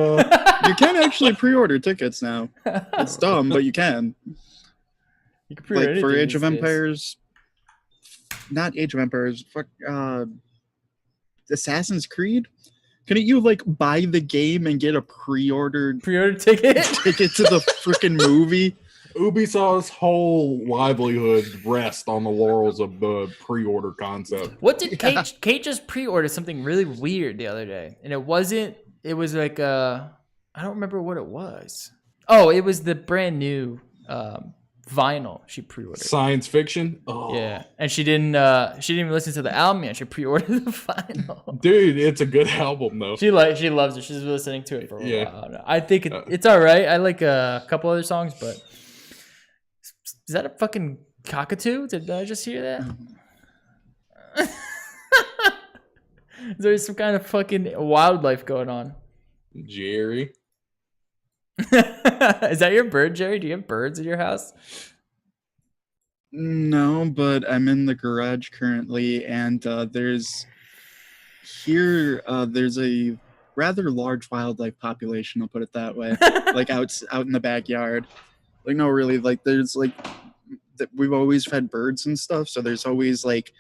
You can actually pre-order tickets now. It's dumb, but you can. You can pre-order Like for anything Age of these days. Empires, not Age of Empires. Fuck, Assassin's Creed. Couldn't you like buy the game and get a pre-ordered Pre-order ticket? ticket to the freaking movie? Ubisoft's whole livelihood rests on the laurels of the pre-order concept. What did Kate just pre-ordered something really weird the other day, and it was like I don't remember what it was. Oh, it was the brand new vinyl she pre-ordered. Science fiction. Oh. Yeah, and she didn't even listen to the album yet. She pre-ordered the vinyl. Dude, it's a good album though. She loves it. She's been listening to it for a while now. I think it's all right. I like a couple other songs, but is that a fucking cockatoo? Did I just hear that? Is there some kind of fucking wildlife going on? Jerry. Is that your bird, Jerry? Do you have birds in your house? No, but I'm in the garage currently, and there's a rather large wildlife population. I'll put it that way. Like out in the backyard. Like no, really. Like there's like we've always fed birds and stuff, so there's always like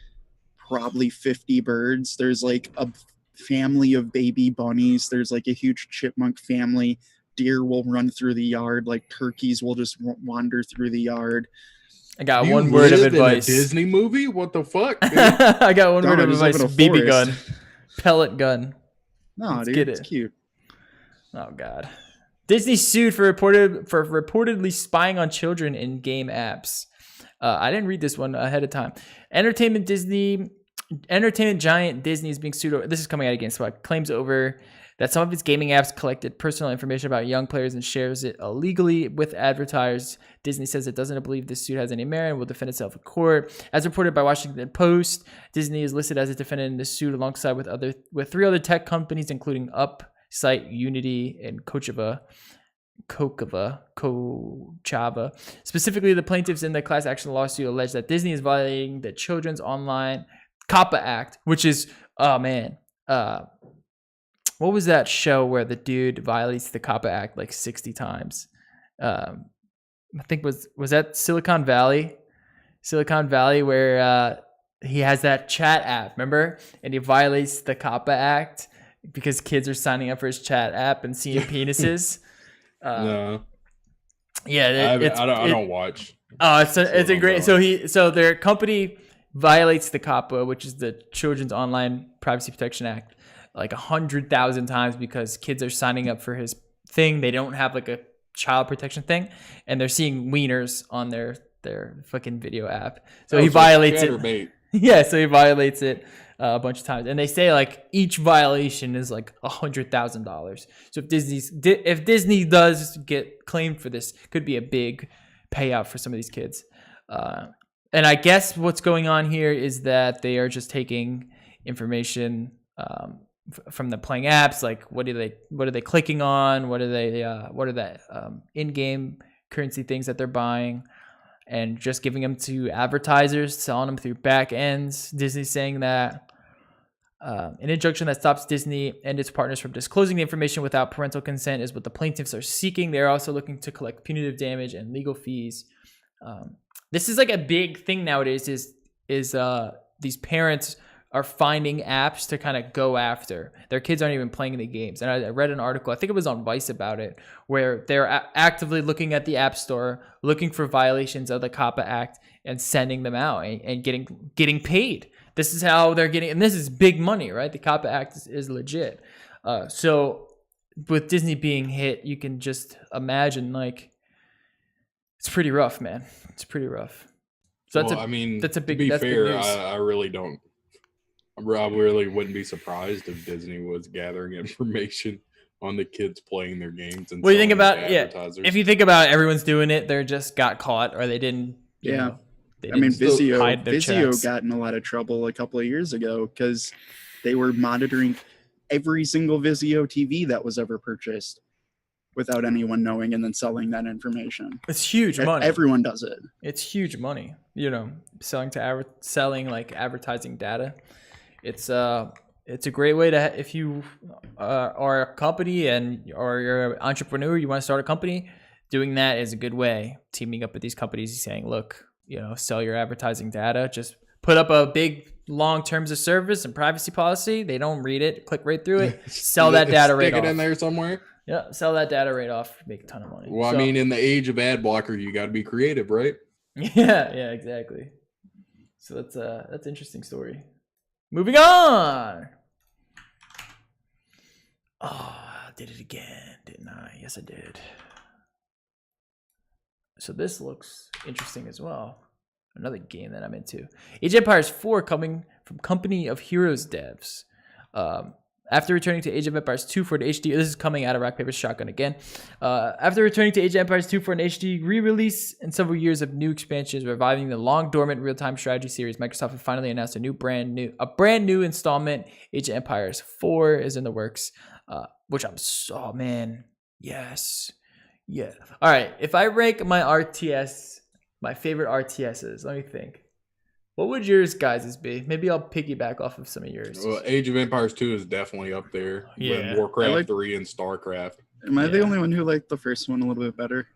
probably 50 birds. There's like a family of baby bunnies. There's like a huge chipmunk family. Deer will run through the yard. Like turkeys will just wander through the yard. I got You one word of live in a advice. Disney movie? What the fuck? Dude? I got one word I of just live advice. in a BB gun. forest. Pellet gun. No, Let's dude, get it's it. cute. Oh god. Disney sued for reportedly spying on children in game apps. I didn't read this one ahead of time. Entertainment giant Disney is being sued over. This is coming out against what claims over that some of its gaming apps collected personal information about young players and shares it illegally with advertisers. Disney says it doesn't believe this suit has any merit and will defend itself in court. As reported by Washington Post, Disney is listed as a defendant in this suit alongside with three other tech companies, including Upsite, Unity, and Kochava. Specifically, the plaintiffs in the class action lawsuit allege that Disney is violating the Children's Online COPPA Act, which is, oh man, what was that show where the dude violates the COPPA Act like 60 times? I think was that Silicon Valley? Silicon Valley, where he has that chat app, remember? And he violates the COPPA Act because kids are signing up for his chat app and seeing penises. No. Yeah, I don't watch. Oh, it's a great. So their company violates the COPPA, which is the Children's Online Privacy Protection Act, like 100,000 times because kids are signing up for his thing. They don't have like a child protection thing, and they're seeing wieners on their fucking video app. So he violates it. Yeah, so he violates it a bunch of times, and they say like each violation is like $100,000. So if Disney does get claimed for this, could be a big payout for some of these kids. And I guess what's going on here is that they are just taking information from the playing apps, like what are they clicking on, what are the in-game currency things that they're buying, and just giving them to advertisers, selling them through back ends. Disney's saying that an injunction that stops Disney and its partners from disclosing the information without parental consent is what the plaintiffs are seeking. They're also looking to collect punitive damage and legal fees. This is like a big thing nowadays. Is these parents are finding apps to kind of go after. Their kids aren't even playing the games. And I read an article, I think it was on Vice about it, where they're actively looking at the App Store, looking for violations of the COPPA Act and sending them out and getting paid. This is how they're getting, and this is big money, right? The COPPA Act is legit. So with Disney being hit, you can just imagine, like, it's pretty rough, man. It's pretty rough. So that's Well, I mean, that's a big. to be that's big fair, news. I really don't. I really wouldn't be surprised if Disney was gathering information on the kids playing their games and What do you think selling it to about advertisers. If you think about everyone's doing it, they just got caught or they didn't. You Yeah. know, they I mean, didn't hide their Vizio checks. got in a lot of trouble a couple of years ago because they were monitoring every single Vizio TV that was ever purchased without anyone knowing and then selling that information. It's huge money. Everyone does it. It's huge money. You know, selling like advertising data. It's a great way to, if you are a company or you're an entrepreneur, you want to start a company, doing that is a good way. Teaming up with these companies, saying, look, you know, sell your advertising data. Just put up a big long terms of service and privacy policy. They don't read it. Click right through it. Sell that data right off. Stick it in there somewhere. Yeah, sell that data right off. Make a ton of money. Well, I mean, in the age of ad blocker, you got to be creative, right? Yeah, exactly. So that's an interesting story. Moving on. Oh, I did it again, didn't I? Yes, I did. So this looks interesting as well. Another game that I'm into. Age of Empires 4 coming from Company of Heroes devs. After returning to Age of Empires 2 for an HD, this is coming out of Rock Paper Shotgun again. After returning to Age of Empires 2 for an HD re-release and several years of new expansions reviving the long dormant real-time strategy series, Microsoft has finally announced a brand new installment. Age of Empires 4 is in the works, which I'm so, man, yes, yeah. All right, if I rank my RTS, my favorite RTSs, let me think. What would yours guys' be? Maybe I'll piggyback off of some of yours. Well, Age of Empires 2 is definitely up there Yeah. with Warcraft 3 and StarCraft. Am I the only one who liked the first one a little bit better?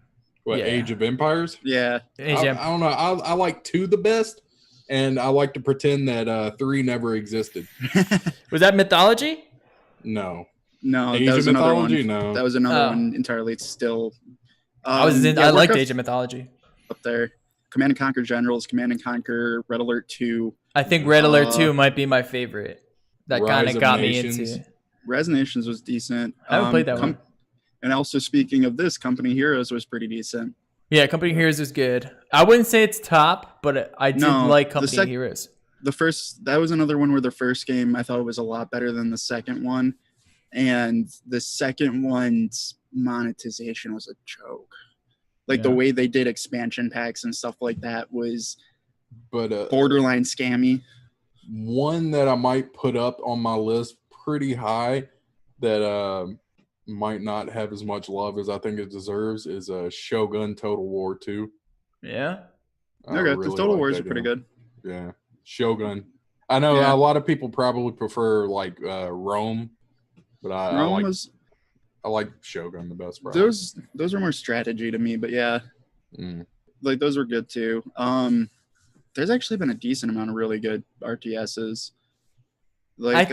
What, Yeah. Age of Empires? Yeah. Age of I don't know. I like 2 the best, and I like to pretend that 3 never existed. Was that mythology? No. No, Age that of was another Mythology? one. No. That was another Oh. one entirely still. I liked Warcraft Age of Mythology. up there. Command and Conquer Generals, Command and Conquer, Red Alert 2. I think Red Alert 2 might be my favorite. That kind Rise of of got Nations. me into. Res Nations was decent. I haven't played that one. And also, speaking of this, Company Heroes was pretty decent. Yeah, Company Heroes is good. I wouldn't say it's top, but I did like Company Heroes. That was another one where the first game I thought was a lot better than the second one. And the second one's monetization was a joke. Like the way they did expansion packs and stuff like that was borderline scammy. One that I might put up on my list pretty high that might not have as much love as I think it deserves is Shogun Total War 2. Yeah. Okay, the Total Wars are pretty good. Yeah. Shogun. I know a lot of people probably prefer like Rome, but I like Shogun the best. Probably. Those are more strategy to me, but yeah, like those were good too. There's actually been a decent amount of really good RTSs. Like I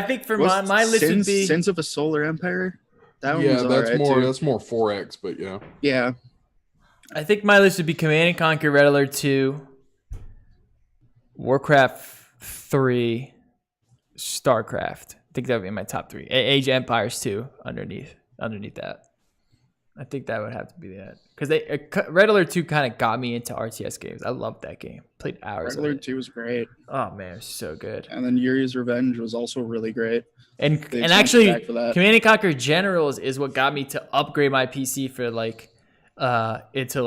think for my list would be Sins of a Solar Empire. That one was that's right more too. that's more 4X, but yeah. Yeah. I think my list would be Command and Conquer, Red Alert 2, Warcraft 3, StarCraft. I think that would be my top 3. Age of Empires 2 underneath that. I think that would have to be that because Red Alert 2 kind of got me into RTS games. I loved that game. Played hours. Red Alert 2 was great. Oh man, it was so good. And then Yuri's Revenge was also really great. And actually, Command and Conquer Generals is what got me to upgrade my PC for into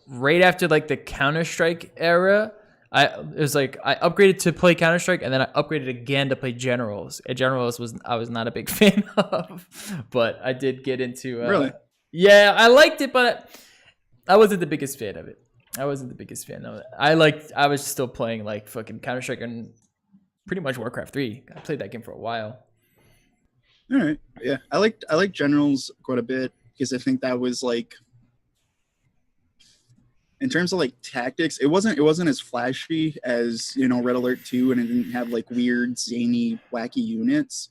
right after the Counter-Strike era. I upgraded to play Counter-Strike and then I upgraded again to play Generals. And Generals I was not a big fan of, but I did get into really. Yeah, I liked it, but I wasn't the biggest fan of it. I was still playing fucking Counter-Strike and pretty much Warcraft 3. I played that game for a while. All right. Yeah. I like Generals quite a bit because I think that was in terms of tactics, it wasn't as flashy as, Red Alert 2, and it didn't have weird, zany, wacky units.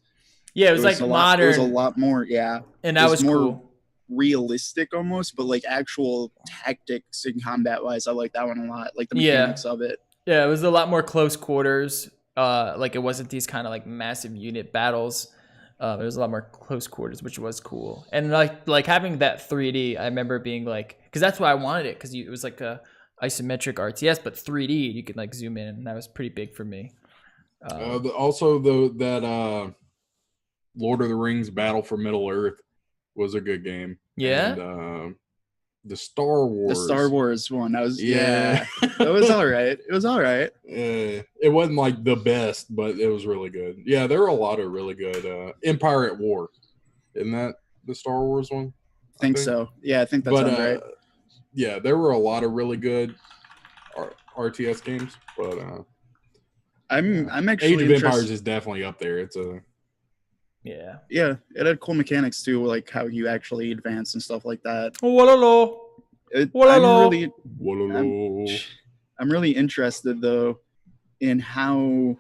Yeah, it was modern. It was a lot more, yeah. And that was more cool. Realistic almost, but actual tactics and combat wise, I like that one a lot. Like the mechanics of it. Yeah, it was a lot more close quarters. It wasn't these kind of massive unit battles. There was a lot more close quarters, which was cool. And having that 3D, I remember being because that's why I wanted it, because it was isometric RTS, but 3D. You can like zoom in, and that was pretty big for me. Also, that Lord of the Rings Battle for Middle Earth was a good game. Yeah. And, the Star Wars one. That was yeah. It was all right. It was all right. It wasn't like the best, but it was really good. Yeah, there were a lot of really good. Empire at War, isn't that the Star Wars one? I think so. Yeah, I think that's right. Yeah, there were a lot of really good RTS games, but I'm actually Age of Empires is definitely up there. It's a Yeah. It had cool mechanics too, like how you actually advance and stuff like that. I'm really interested though in how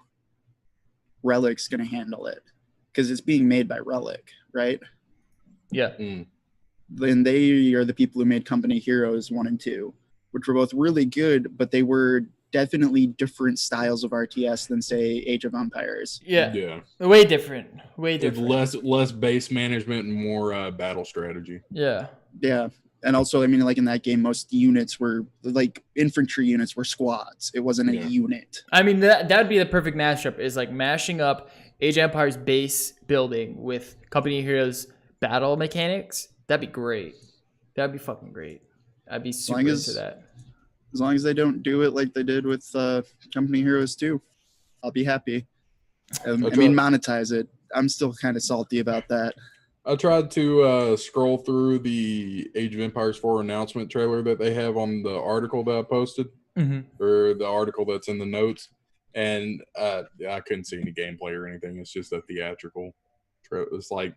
Relic's gonna handle it, because it's being made by Relic, right? Yeah. And they are the people who made Company Heroes 1 and 2, which were both really good, but they were definitely different styles of RTS than, say, Age of Empires. Yeah. Way different. It's less base management and more battle strategy. Yeah. And also, I mean, like in that game, most units were like infantry units were squads. It wasn't a unit. I mean, that would be the perfect mashup, is like mashing up Age of Empires base building with Company Heroes battle mechanics. That'd be great. That'd be fucking great. I'd be super into that. As long as they don't do it like they did with Company Heroes 2, I'll be happy. I mean, monetize it. I'm still kind of salty about that. I tried to scroll through the Age of Empires 4 announcement trailer that they have on the article that I posted, or the article that's in the notes, and I couldn't see any gameplay or anything. It's just a theatrical trailer. It's like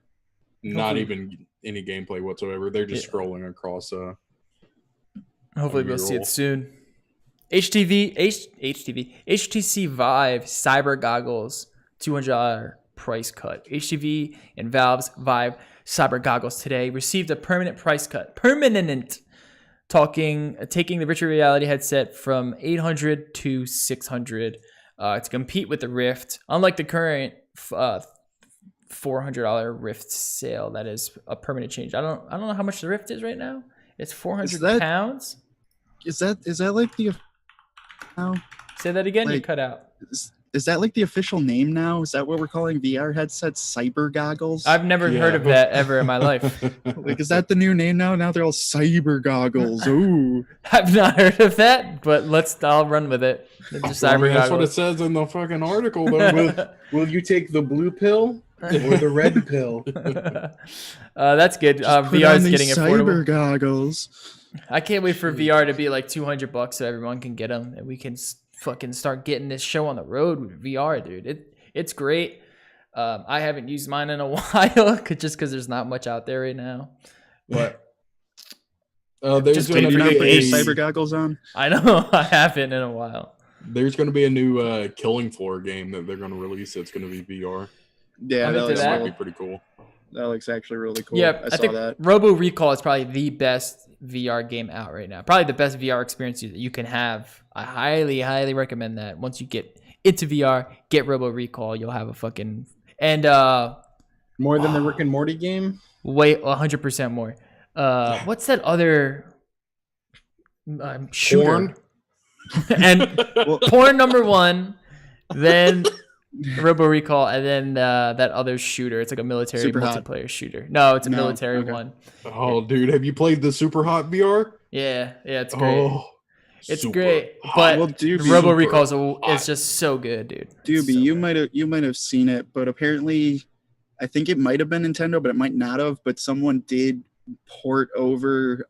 not even any gameplay whatsoever. They're just scrolling across. Hopefully we'll see it soon. HTC Vive Cyber Goggles, $200 price cut. HTC and Valve's Vive Cyber Goggles today received a permanent price cut. Taking the virtual reality headset from $800 to $600 to compete with the Rift. Unlike the current $400 Rift sale, that is a permanent change. I don't know how much the Rift is right now. It's 400 pounds. Is that like the? No. Say that again. You cut out. Is that like the official name now? Is that what we're calling VR headsets? Cyber goggles? I've never heard of that ever in my life. Like, is that the new name now? Now they're all cyber goggles. Ooh. I've not heard of that, but I'll run with it. Just cyber goggles. That's what it says in the fucking article. Though. Will you take the blue pill or the red pill? That's good. VR is getting affordable. Cyber goggles. I can't wait for VR to be like $200 so everyone can get them, and we can fucking start getting this show on the road with VR, dude. It's great. I haven't used mine in a while just because there's not much out there right now. But there's going to put be your cyber goggles on. I know I haven't in a while. There's going to be a new Killing Floor game that they're going to release. It's going to be VR. Yeah, that might be pretty cool. That looks actually really cool. Yeah, I think saw that. Robo Recall is probably the best VR game out right now. Probably the best VR experience that you can have. I highly, highly recommend that. Once you get into VR, get Robo Recall. You'll have a fucking more than the Rick and Morty game. Wait, 100% more. What's that other shooter? Porn? And porn number 1, then Robo Recall, and then that other shooter. It's like a military multiplayer shooter. No, it's a military one. Oh, dude, have you played the Super Hot VR? Yeah, it's great. Oh, it's great, but Robo Recall is just so good, dude. Doobie, you might have seen it, but apparently, I think it might have been Nintendo, but it might not have. But someone did port over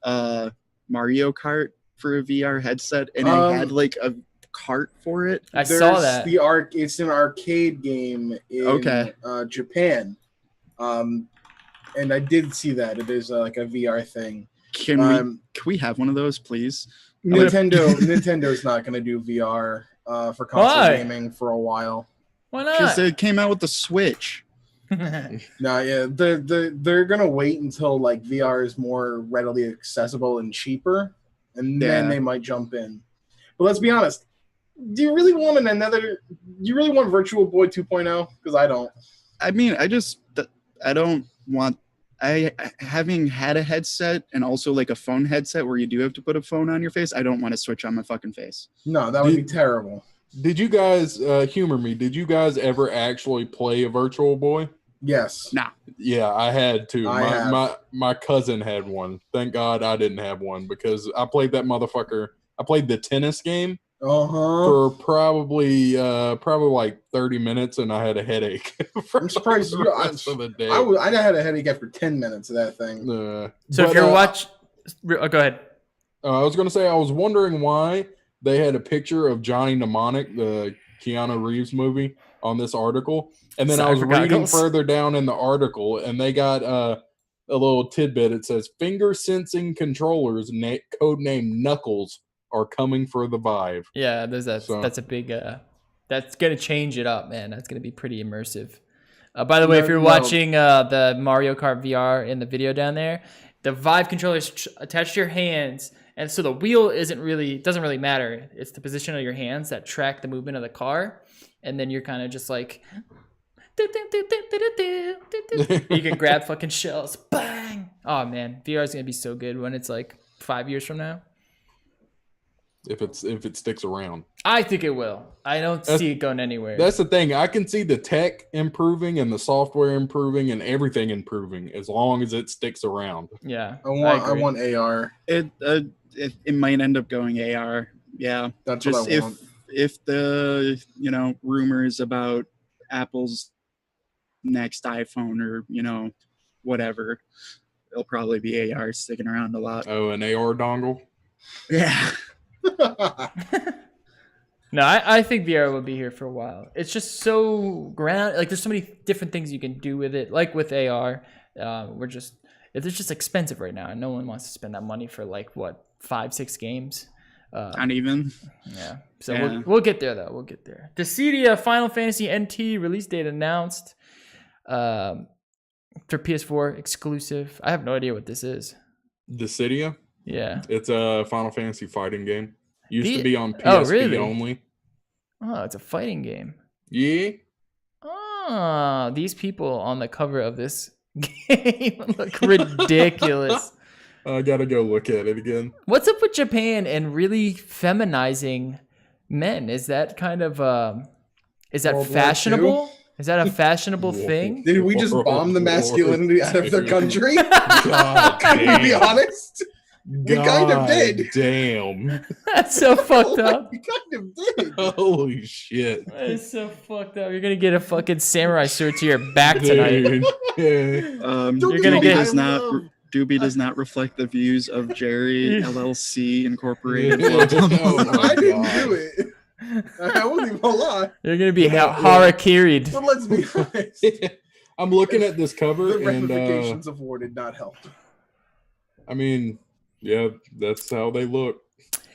Mario Kart for a VR headset, and it had like a cart for it. I saw that. It's an arcade game in Japan, and I did see that it is like a VR thing. Can we have one of those, please? Nintendo's not going to do VR for console gaming for a while. Why not? Because it came out with the Switch. They're going to wait until like VR is more readily accessible and cheaper, and then they might jump in. But let's be honest. Do you really want Virtual Boy 2.0? Because I don't. I mean, I having had a headset and also like a phone headset where you do have to put a phone on your face, I don't want to switch on my fucking face. No, that would be terrible. Did you guys humor me? Did you guys ever actually play a Virtual Boy? Yes. Nah. Yeah, I had to. I have. My cousin had one. Thank God I didn't have one because I played that motherfucker. I played the tennis game for probably like 30 minutes, and I had a headache. I'm surprised you. For the day. I had a headache after 10 minutes of that thing. So if you're watching, go ahead. I was going to say I was wondering why they had a picture of Johnny Mnemonic, the Keanu Reeves movie, on this article, and then I was reading further down in the article, and they got a little tidbit. It says finger sensing controllers, codename Knuckles, are coming for the Vive. Yeah, there's that. So, that's a big. That's gonna change it up, man. That's gonna be pretty immersive. By the way, if you're watching the Mario Kart VR in the video down there, the Vive controller is attached to your hands, and so the wheel doesn't really matter. It's the position of your hands that track the movement of the car, and then you're kind of just like. You can grab fucking shells. Bang! Oh man, VR is gonna be so good when it's like 5 years from now. If it sticks around, I think it will. I don't see it going anywhere. That's the thing. I can see the tech improving and the software improving and everything improving as long as it sticks around. Yeah, I want AR. It might end up going AR. Yeah, that's just what I want. If the rumors about Apple's next iPhone or whatever, it'll probably be AR sticking around a lot. Oh, an AR dongle. Yeah. No, I think VR will be here for a while. It's just so like there's so many different things you can do with it. Like with AR, it's just expensive right now, and no one wants to spend that money for like what 5-6 games. Not even. Yeah. So we'll get there though. We'll get there. Dissidia Final Fantasy NT release date announced. For PS4 exclusive. I have no idea what this is. Dissidia? Yeah. It's a Final Fantasy fighting game. Used to be on PSP only. Oh, it's a fighting game. Yeah. Oh, these people on the cover of this game look ridiculous. I gotta go look at it again. What's up with Japan and really feminizing men? Is that kind of is that fashionable? Is that a fashionable thing? Did we just bomb the masculinity out of their country? Can we be honest? We kind of did. Damn. That's so fucked up. We kind of did. Holy shit. That is so fucked up. You're gonna get a fucking samurai sword to your back tonight. You're gonna get DOOBIE does not reflect the views of Jerry LLC Incorporated. I didn't do it. I won't even lie. You're gonna be harakiri'd. But let's be honest. I'm looking at this cover the and ramifications of war did not help. I mean, yeah, that's how they look.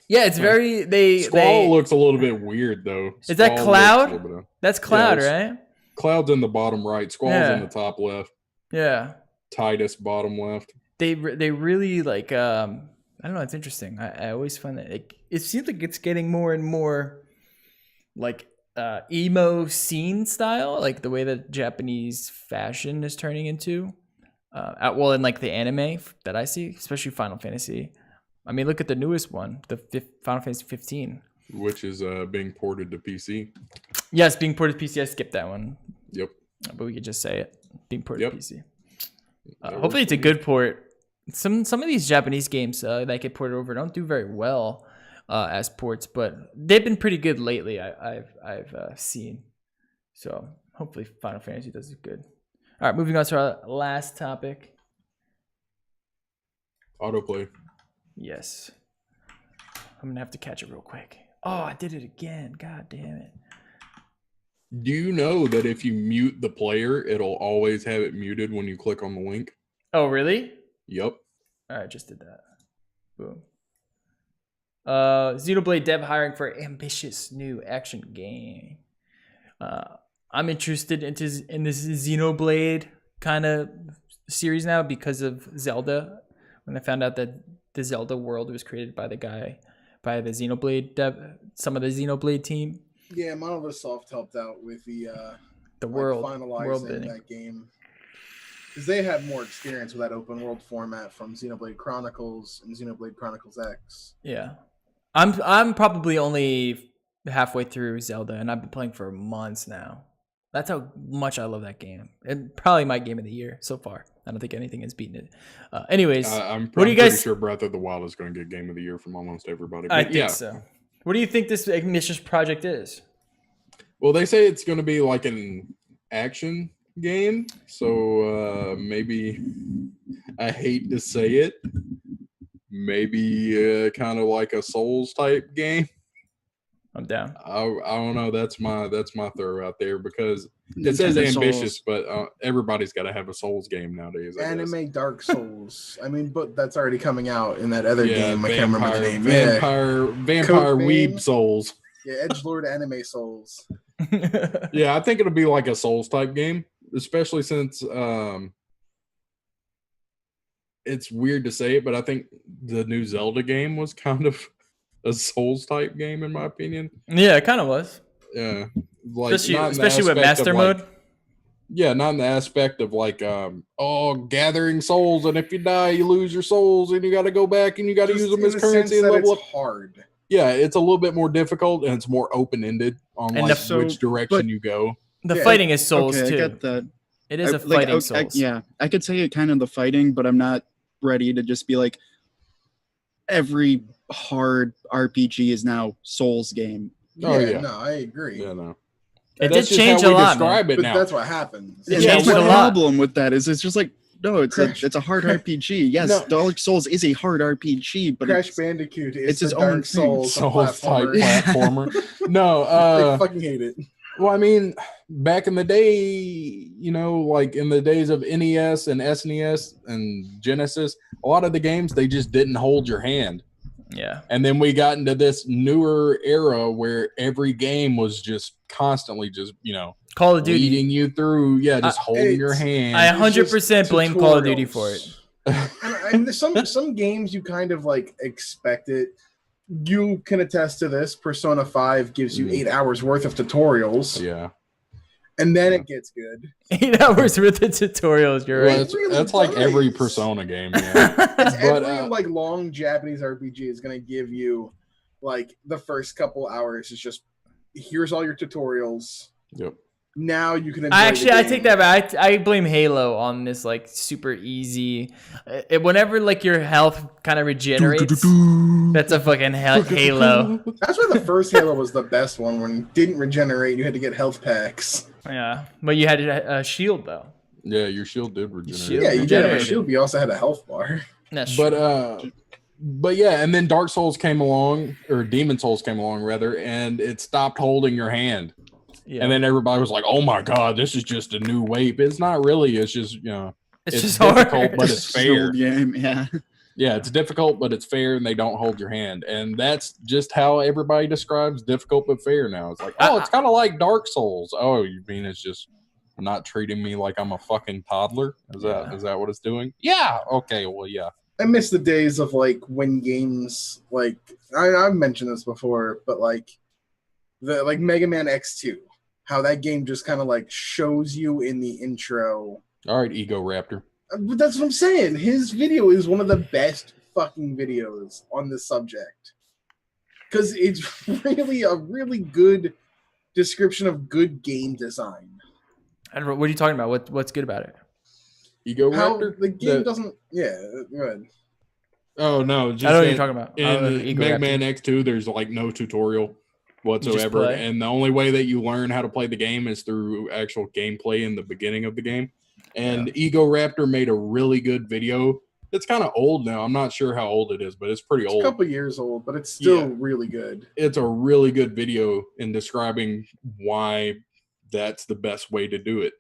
Yeah, it's very Squall looks a little bit weird though. Is that Cloud? That's Cloud, right? Cloud's in the bottom right. Squall's in the top left. Yeah. Titus bottom left. They really like I don't know, it's interesting. I always find that it seems like it's getting more and more like emo scene style, like the way that Japanese fashion is turning into. In like the anime that I see, especially Final Fantasy. I mean, look at the newest one, the Final Fantasy 15, which is being ported to PC. Yes, being ported to PC. I skipped that one. Yep. But we could just say it, being ported to PC. Hopefully, it's a good port. Some of these Japanese games that get ported over don't do very well as ports, but they've been pretty good lately. I've seen. So hopefully, Final Fantasy does it good. All right, moving on to our last topic. Autoplay. Yes. I'm going to have to catch it real quick. Oh, I did it again. God damn it. Do you know that if you mute the player, it'll always have it muted when you click on the link? Oh, really? Yep. All right, just did that. Boom. Xenoblade dev hiring for ambitious new action game. I'm interested in this Xenoblade kind of series now because of Zelda. When I found out that the Zelda world was created by the Xenoblade dev, some of the Xenoblade team. Yeah, Monolith Soft helped out with the world finalizing building. that game. because they have more experience with that open world format from Xenoblade Chronicles and Xenoblade Chronicles X. Yeah. I'm probably only halfway through Zelda, and I've been playing for months now. That's how much I love that game. And probably my game of the year so far. I don't think anything has beaten it. Anyways, I'm what do you pretty guys? sure Breath of the Wild is going to get Game of the Year from almost everybody. I But think so. What do you think this ambitious project is? Well, they say it's going to be like an action game. So maybe, I hate to say it, maybe kind of like a Souls type game. I'm down. I don't know. That's my throw out there because it says Nintendo ambitious, Souls. but everybody's got to have a Souls game nowadays. I guess. Anime Dark Souls. I mean, but that's already coming out in that other game. I can't remember the name. Vampire Code Weeb name? Souls. Yeah, Edgelord Anime Souls. Yeah, I think it'll be like a Souls type game, especially since it's weird to say it, but I think the new Zelda game was kind of a Souls type game in my opinion. Yeah, it kind of was. Yeah, like Especially with aspect Master of, Mode. like, yeah, not in the aspect of like gathering souls, and if you die, you lose your souls, and you got to go back and you got to use them as currency and level up. It's hard. Yeah, it's a little bit more difficult and it's more open ended on And like which direction you go. The Yeah, fighting is Souls Okay, too. I get that. It is a Like, fighting okay, Souls. yeah, I could say it kind of the fighting, but I'm not ready to just be like every hard RPG is now Souls game. Oh, yeah. No, I agree. Yeah, no. It That's did just change how a we lot, describe man. it But now. that's what happens. It Yeah, changed that's a my lot. problem with that is it's just like no, it's Crash. it's a hard RPG. Yes, No. Dark Souls is a hard RPG, but Crash it's, Bandicoot is it's the its Dark own thing. Souls of Souls type platformers. platformer. No, I fucking hate it. well, I mean, back in the day, you know, like in the days of NES and SNES and Genesis, a lot of the games they just didn't hold your hand. Yeah. And then we got into this newer era where every game was just constantly just, you know, Call of Duty. leading you through, just holding your it's- hand. I It's just 100% blame Call of Duty for it. tutorials. And some games you kind of like expect it. You can attest to this. Persona 5 gives you 8 hours worth of tutorials, Yeah. and then it gets good. 8 hours worth of tutorials. You're Well, right. that's, really that's like every does. Persona game. Yeah. It's But, every like long Japanese RPG is going to give you like the first couple hours is just here's all your tutorials. Yep. Now you can enjoy I the game. take that back. I blame Halo on this like super easy. Whenever like your health kind of regenerates, that's a fucking Halo. That's why the first Halo was the best one when it didn't regenerate. You had to get health packs. Yeah, but you had a shield though. Yeah, your shield did regenerate. Shield Yeah, you did have a regenerated. shield, but you also had a health bar. That's true. But yeah, and then Dark Souls came along, or Demon Souls came along rather, and it stopped holding your hand. Yeah. And then everybody was like, "Oh my god, this is just a new wave." It's not really. It's just it's just difficult, hard. but it's just an fair. old game. Yeah, Yeah, it's difficult, but it's fair, and they don't hold your hand. And that's just how everybody describes difficult but fair now. It's like, it's kind of like Dark Souls. Oh, you mean it's just not treating me like I'm a fucking toddler? Is that what it's doing? Yeah. Okay. Well, yeah. I miss the days of like when games like I've mentioned this before, but like the like Mega Man X2, how that game just kind of like shows you in the intro. All right, Ego Raptor. But that's what I'm saying. His video is one of the best fucking videos on this subject because it's really a really good description of good game design. I don't know, what are you talking about? What's good about it? Ego How Raptor. the game doesn't. Yeah, go ahead. Oh no, just I know what that you're talking about. In Ego Mega Raptor. Man X2, there's like no tutorial whatsoever, play. and the only way that you learn how to play the game is through actual gameplay in the beginning of the game. And Ego Raptor made a really good video. It's kind of old now. I'm not sure how old it is, but it's pretty It's old. a couple years old, but it's still Yeah. really good. It's a really good video in describing why that's the best way to do it.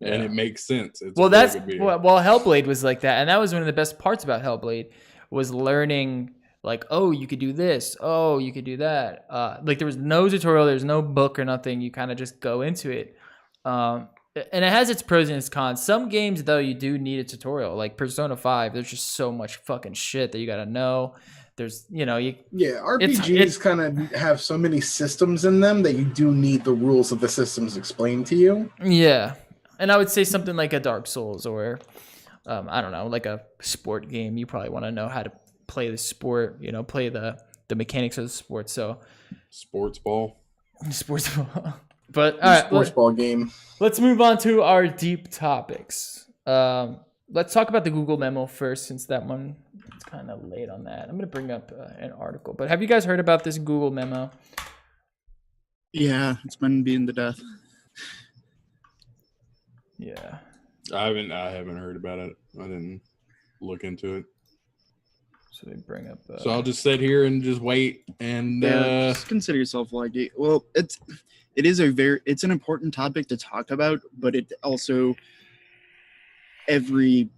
And it makes sense. It's a Well, really that's good video. well, Hellblade was like that, and that was one of the best parts about Hellblade was learning. Like, oh, you could do this. Oh, you could do that. Like there was no tutorial, there's no book or nothing. You kind of just go into it. And it has its pros and its cons. Some games, though, you do need a tutorial. Like Persona 5, there's just so much fucking shit that you gotta know. There's, RPGs kind of have so many systems in them that you do need the rules of the systems explained to you. yeah. And I would say something like a Dark Souls or I don't know, like a sport game. You probably want to know how to play the sport, play the mechanics of the sport. So Sports ball. sports ball. But all right, Sports ball game. let's move on to our deep topics. Let's talk about the Google memo first, since that one is kind of late on that. I'm going to bring up an article. But have you guys heard about this Google memo? Yeah, it's been beaten to death. Yeah. I haven't heard about it. I didn't look into it. So they bring up. So I'll just sit here and just wait and Just consider yourself like well, it's an important topic to talk about, but it also every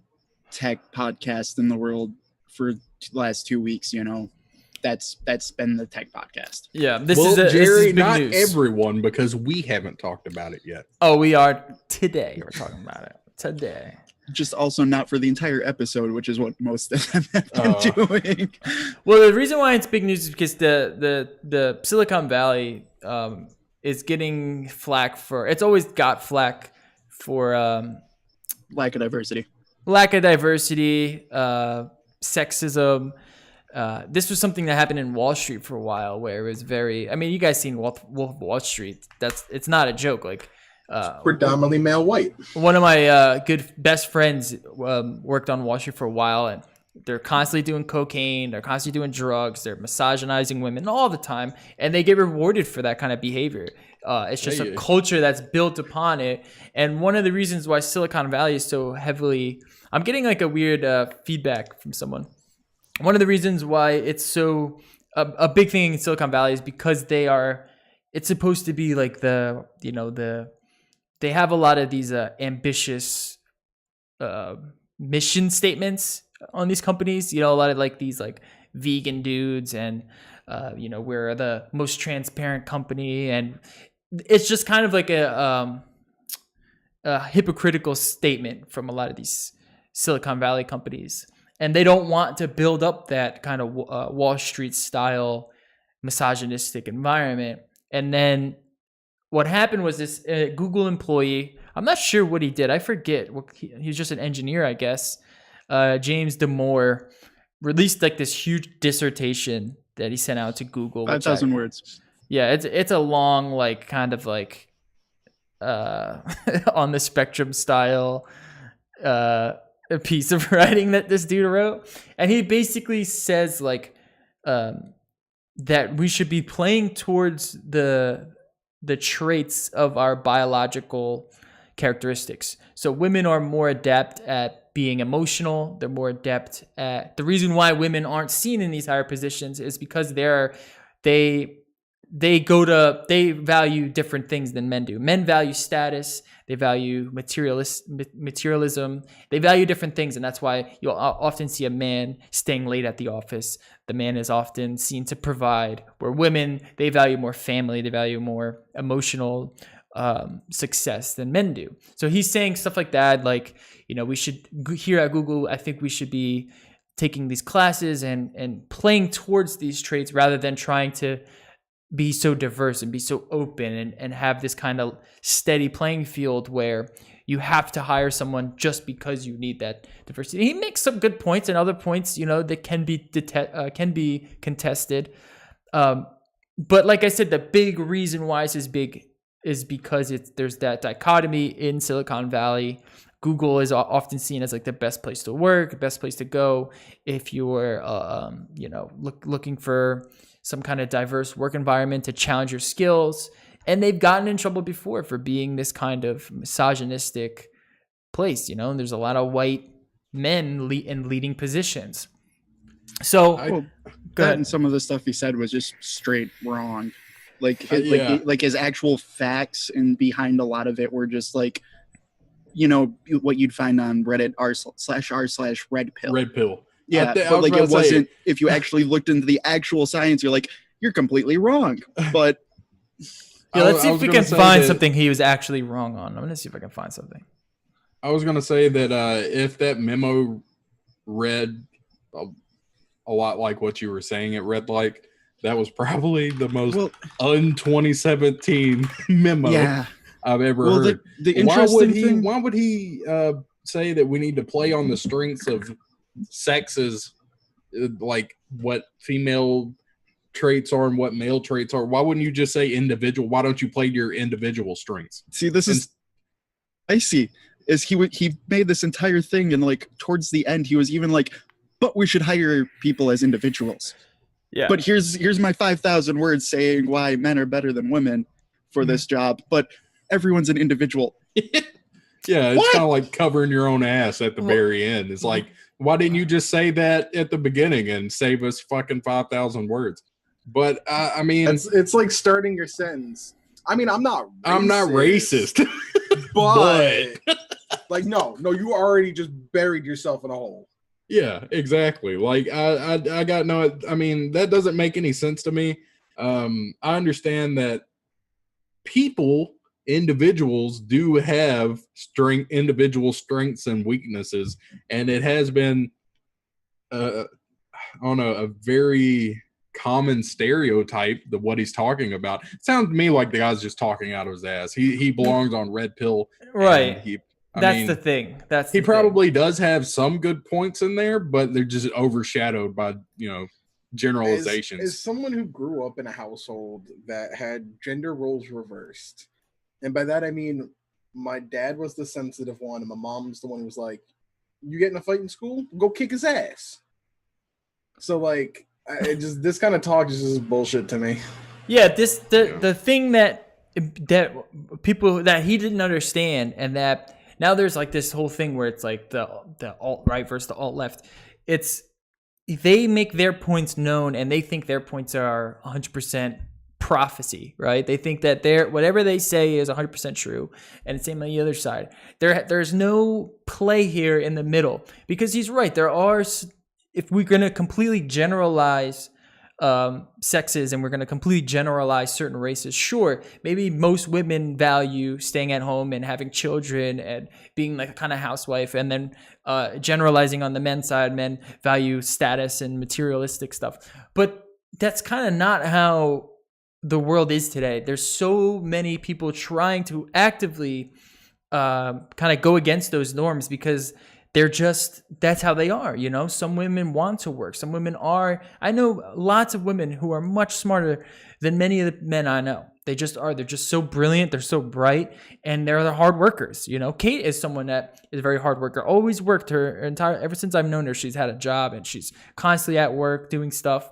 tech podcast in the world for the last 2 weeks, that's been the tech podcast. Yeah, Jerry, this is big not news. everyone, because we haven't talked about it yet. Oh, we are today. We're talking about it today. Just also not for the entire episode, which is what most of them have been doing. Well, the reason why it's big news is because the Silicon Valley is getting flack for. It's always got flack for Lack of diversity. Sexism. This was something that happened in Wall Street for a while, where it was very. I mean, you guys seen Wolf of Wall Street? It's not a joke. Like. Predominantly male white. One of my good best friends worked on Wall Street for a while, and they're constantly doing cocaine, they're constantly doing drugs, they're misogynizing women all the time, and they get rewarded for that kind of behavior. It's just a culture that's built upon it. And one of the reasons why Silicon Valley is so heavily, I'm getting like a weird feedback from someone. One of the reasons why it's so a big thing in Silicon Valley is because it's supposed to be like they have a lot of these ambitious mission statements on these companies. A lot of like these like vegan dudes and we're the most transparent company, and it's just kind of like a hypocritical statement from a lot of these Silicon Valley companies, and they don't want to build up that kind of Wall Street style misogynistic environment. And then what happened was this Google employee, I'm not sure what he did. I forget. He was just an engineer, I guess. James Damore released like this huge dissertation that he sent out to Google. 5,000 words. Yeah, it's a long, like kind of like on the spectrum style a piece of writing that this dude wrote. And he basically says like that we should be playing towards the traits of our biological characteristics. So women are more adept at being emotional. They're more adept at the reason why women aren't seen in these higher positions is because they value different things than men do. Men value status. They value materialism. They value different things, and that's why you'll often see a man staying late at the office. The man is often seen to provide, where women, they value more family. They value more emotional success than men do. So he's saying stuff like that, like, we should, here at Google, I think we should be taking these classes and playing towards these traits rather than trying to be so diverse and be so open and have this kind of steady playing field where you have to hire someone just because you need that diversity. He makes some good points, and other points, that can be contested. But like I said, the big reason why this is big is because there's that dichotomy in Silicon Valley. Google is often seen as like the best place to work, best place to go if you're, looking for some kind of diverse work environment to challenge your skills. And they've gotten in trouble before for being this kind of misogynistic place, and there's a lot of white men in leading positions. So go ahead. And some of the stuff he said was just straight wrong. Like his actual facts and behind a lot of it were just like, what you'd find on Reddit r/r/red pill. Red pill. Yeah, but like it wasn't. If you actually looked into the actual science, you're like, you're completely wrong. But yeah, let's see if we can find something he was actually wrong on. I'm gonna see if I can find something. I was gonna say that if that memo read a lot like what you were saying, it read like that was probably the most un-2017 memo. Yeah, I've ever Well, heard. the interesting thing. Why would he say that we need to play on the strengths of sexes, like what female traits are and what male traits are? Why wouldn't you just say individual? Why don't you play your individual strengths? See, this is I see. Is he made this entire thing, and like towards the end, he was even like, "But we should hire people as individuals." Yeah. But here's my 5,000 words saying why men are better than women for this job. But everyone's an individual. Yeah, it's kind of like covering your own ass at the very end. It's like, why didn't you just say that at the beginning and save us fucking 5,000 words? But I mean, it's like starting your sentence. I mean, I'm not racist, but like, no, you already just buried yourself in a hole. Yeah, exactly. Like I got no. I mean, that doesn't make any sense to me. I understand that individuals do have individual strengths and weaknesses, and it has been on a very common stereotype that what he's talking about. It sounds to me like the guy's just talking out of his ass. He belongs on red pill, right? I mean, the thing. He probably does have some good points in there, but they're just overshadowed by generalizations. As someone who grew up in a household that had gender roles reversed, and by that I mean my dad was the sensitive one, and my mom's the one who was like, "You get in a fight in school? Go kick his ass." So like, this kind of talk is just bullshit to me. Yeah, the thing that people that he didn't understand, and that now there's like this whole thing where it's like the alt right versus the alt left. They make their points known, and they think their points are 100% prophecy, right? They think that whatever they say is 100% true, and it's same on the other side. There's no play here in the middle, because he's right. There are, if we're going to completely generalize sexes and we're going to completely generalize certain races, sure, maybe most women value staying at home and having children and being like a kind of housewife, and then generalizing on the men's side, men value status and materialistic stuff. But that's kind of not how the world is today. There's so many people trying to actively kind of go against those norms, because that's how they are, Some women want to work. Some women I know lots of women who are much smarter than many of the men I know. They just are. They're just so brilliant. They're so bright, and they're the hard workers. Kate is someone that is a very hard worker. Always worked ever since I've known her. She's had a job, and she's constantly at work doing stuff.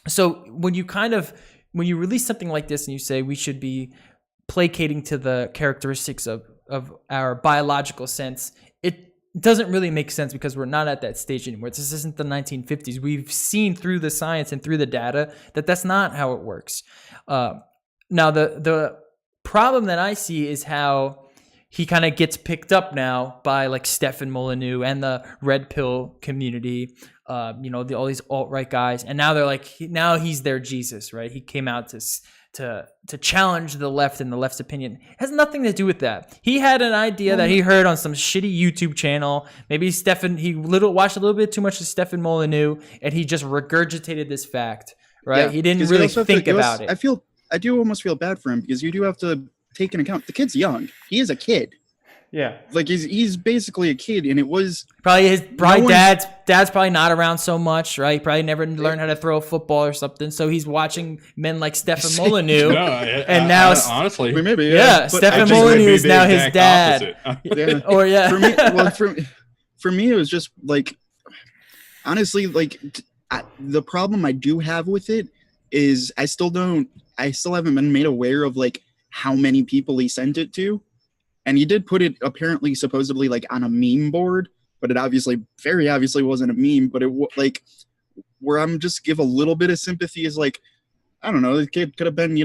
So when you release something like this and you say we should be placating to the characteristics of our biological sense, it doesn't really make sense, because we're not at that stage anymore. This isn't the 1950s. We've seen through the science and through the data that that's not how it works. Now, the problem that I see is how he kind of gets picked up now by like Stefan Molyneux and the red pill community, all these alt-right guys. And now they're like, now he's their Jesus, right? He came out to challenge the left and the left's opinion. It has nothing to do with that. He had an idea that he heard on some shitty YouTube channel. Maybe he watched a little bit too much of Stefan Molyneux, and he just regurgitated this fact, right? Yeah, he didn't really think about it. I do almost feel bad for him, because you do have to take into account the kid's young. He is a kid. Yeah, like he's basically a kid, and it was probably dad's probably not around so much, right? He probably never learned how to throw a football or something, so he's watching men like Stefan Molyneux, now honestly, maybe Stefan Molyneux is now his dad. For me, it was just like, honestly, like the problem I do have with it is I still haven't been made aware of like how many people he sent it to. And he did put it apparently, supposedly, like on a meme board, but it very obviously wasn't a meme. But it like where I'm just give a little bit of sympathy is like, I don't know, the kid could have been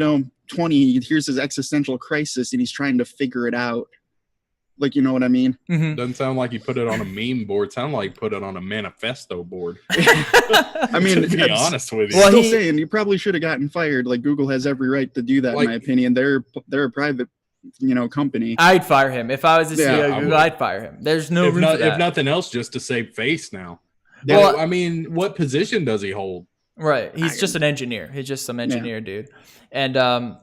20. Here's his existential crisis, and he's trying to figure it out. Like, you know what I mean? Mm-hmm. Doesn't sound like he put it on a meme board. Sound like he put it on a manifesto board. I mean, to be honest with you, still saying you probably should have gotten fired. Like, Google has every right to do that, in my opinion. They're a private company. I'd fire him if I was the CEO of Google. I'd fire him. There's no room for that. If nothing else, just to save face now. Well, I mean, what position does he hold? Right, he's just an engineer. He's just some engineer dude, and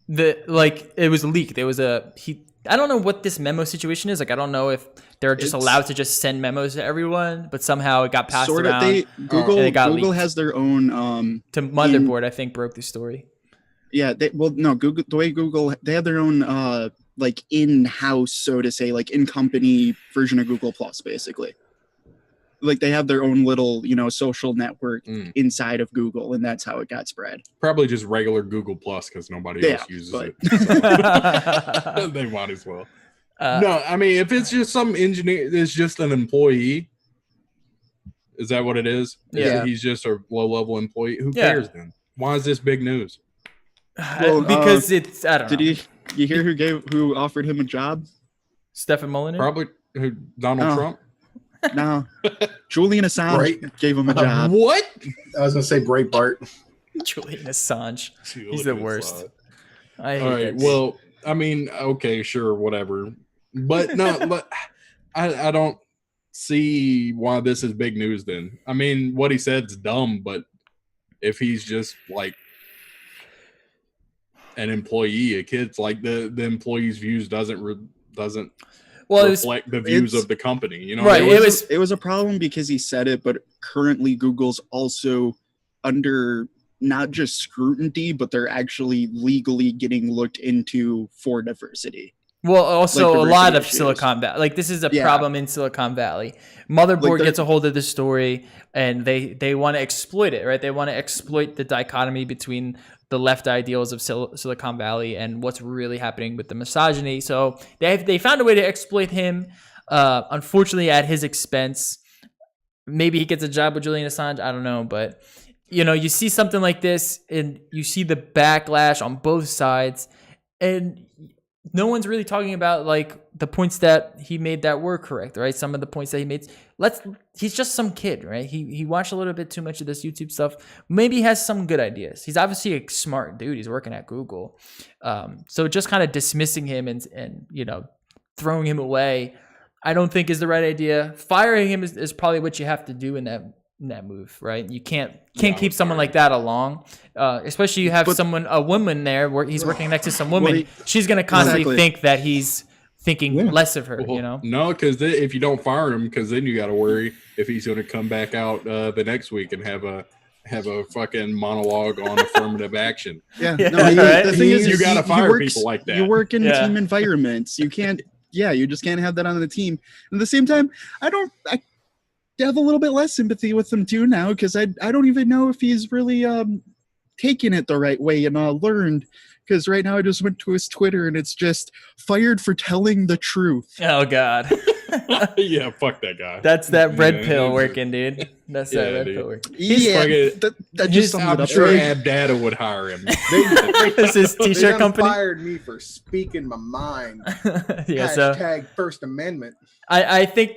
it was leaked. There was I don't know what this memo situation is. Like, I don't know if they're just allowed to just send memos to everyone, but somehow it got passed around. Google has their own to Motherboard, I think, broke the story. Yeah, Google, the way Google, they have their own like in-house, so to say, like in-company version of Google Plus, basically. Like they have their own little, social network inside of Google, and that's how it got spread. Probably just regular Google Plus because nobody else uses it. So they might as well. No, I mean, if it's just some engineer, it's just an employee. Is that what it is? Yeah. He's just a low-level employee. Who cares then? Why is this big news? Well, because it's, I don't know. Did you hear who offered him a job? Stephen Molyneux? Probably Donald Trump. No, Julian Assange gave him a job. What? I was gonna say Breitbart. Julian Assange. He's the worst. I hate All right. Well, I mean, okay, sure, whatever. But no, but I don't see why this is big news then. I mean, what he said's dumb, but if he's just like an employee, a kid's like the employee's views doesn't reflect the views of the company, Right. It was a problem because he said it, but currently Google's also under not just scrutiny, but they're actually legally getting looked into for diversity. Well, also a lot of issues. Silicon Valley. Like, this is a problem in Silicon Valley. Motherboard gets a hold of the story, and they want to exploit it, right? They want to exploit the dichotomy between the left ideals of Silicon Valley and what's really happening with the misogyny. So they found a way to exploit him, unfortunately at his expense. Maybe he gets a job with Julian Assange. I don't know, but you see something like this, and you see the backlash on both sides, and no one's really talking about like the points that he made that were correct, right? Some of the points that he made. He's just some kid, right? He watched a little bit too much of this YouTube stuff. Maybe he has some good ideas. He's obviously a smart dude. He's working at Google. So just kind of dismissing him and throwing him away, I don't think is the right idea. Firing him is probably what you have to do in that move, right? You can't keep someone like that along, especially you have a woman there where he's working next to some woman. She's going to constantly think that he's thinking less of her, No, because if you don't fire him, because then you got to worry if he's going to come back out the next week and have a fucking monologue on affirmative action. Yeah, the thing is, you got to fire people like that. You work in team environments. You can't. Yeah, you just can't have that on the team. At the same time, I have a little bit less sympathy with him too now, because I don't even know if he's really taken it the right way and learned. Because right now I just went to his Twitter and it's just fired for telling the truth. Oh God. Yeah, fuck that guy. That's that red pill working, dude. That's that red pill working. That just I'm sure Abdata would hire him. This is t-shirt company. Fired me for speaking my mind. Hashtag First Amendment. I think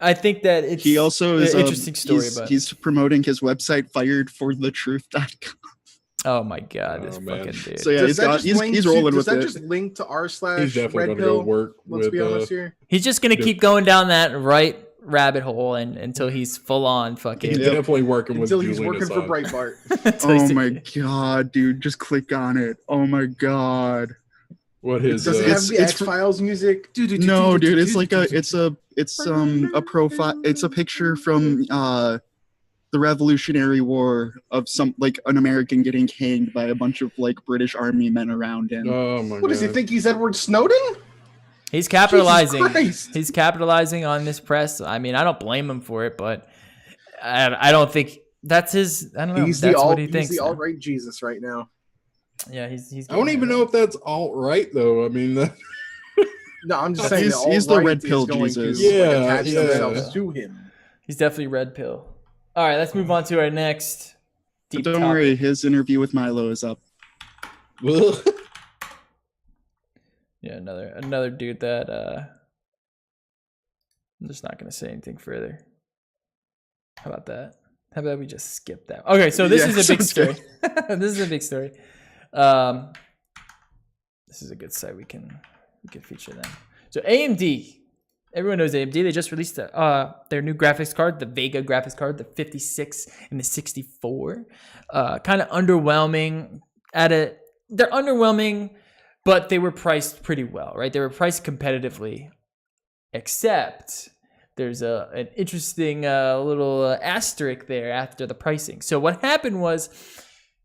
I think that it's he also is an interesting story. He's promoting his website firedforthetruth.com. Oh my God, this fucking dude. So yeah, he's rolling with it. Does that just link to r/? He's definitely going to go work. Let's be honest here. He's just going to keep going down that right rabbit hole until he's full on fucking. He's definitely working with. Until he's working for Breitbart. Oh my God, dude! Just click on it. Oh my God. What is? Does it have the X-Files music? No, dude. It's like it's a profile. It's a picture from the Revolutionary War of an American getting hanged by a bunch of British army men around him. Oh my God. What does he think? He's Edward Snowden? He's capitalizing. He's capitalizing on this press. I mean, I don't blame him for it, but I don't think that's his. I don't know. That's what he thinks. He's the alt-right Jesus right now. Yeah, he's. I don't even know if that's alt-right though. I mean, no, I'm just saying he's the red pill Jesus. Attach themselves to him. He's definitely red pill. All right, let's move on to our next deep Don't worry, his interview with Milo is up. Yeah, another dude that I'm just not gonna say anything further. How about that? How about we just skip that? Okay, so this is a big story. This is a big story. This is a good site we can feature them. So AMD. Everyone knows AMD. They just released their new graphics card, the Vega graphics card, the 56 and the 64. Kind of underwhelming. they're underwhelming, but they were priced pretty well, right? They were priced competitively, except there's an interesting little asterisk there after the pricing. So what happened was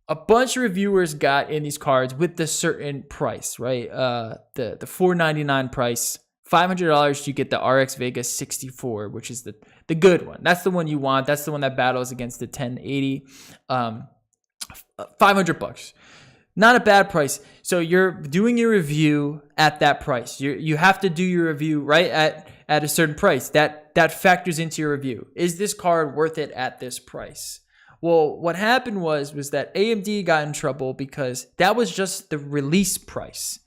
a bunch of reviewers got in these cards with the certain price, right? The $499 price, $500 you get the RX Vega 64, which is the good one. That's the one you want. That's the one that battles against the 1080. $500. Not a bad price. So you're doing your review at that price. You have to do your review right at a certain price. That factors into your review. Is this card worth it at this price? Well, what happened was that AMD got in trouble because that was just the release price.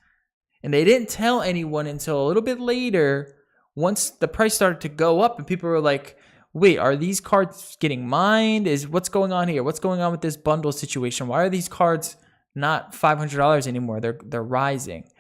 And they didn't tell anyone until a little bit later, once the price started to go up and people were like, wait, are these cards getting mined? What's going on here? What's going on with this bundle situation? Why are these cards not $500 anymore? They're rising.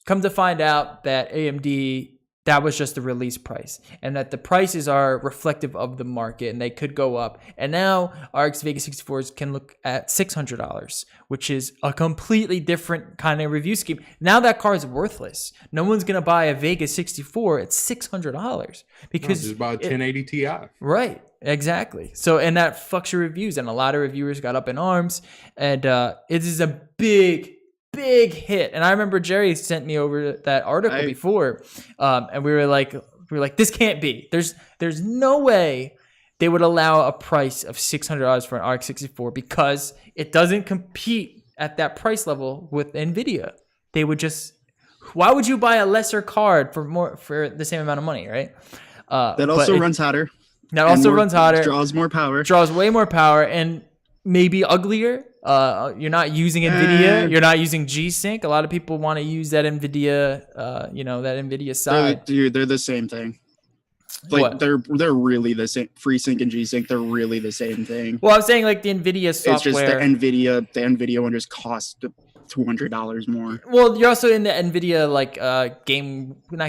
Come to find out that AMD, that was just the release price, and that the prices are reflective of the market and they could go up. And now RX Vega 64s can look at $600, which is a completely different kind of review scheme. Now that card is worthless. No one's going to buy a Vega 64 at $600 because just buy a 1080 Ti. Right. Exactly. So, and that fucks your reviews, and a lot of reviewers got up in arms, and it is a big hit. And I remember Jerry sent me over that article before, and we were like, this can't be. There's no way they would allow a price of $600 for an RX 64 because it doesn't compete at that price level with Nvidia. They would just, why would you buy a lesser card for the same amount of money, right? That also runs hotter. That also runs hotter. Draws more power. Draws way more power and maybe uglier. You're not using NVIDIA. You're not using G-Sync. A lot of people want to use that NVIDIA, that NVIDIA side. They're the same thing. Like What? they're really the same. FreeSync and G-Sync, they're really the same thing. Well, I'm saying like the NVIDIA software. It's just the NVIDIA one just costs $200 more. Well, you're also in the NVIDIA not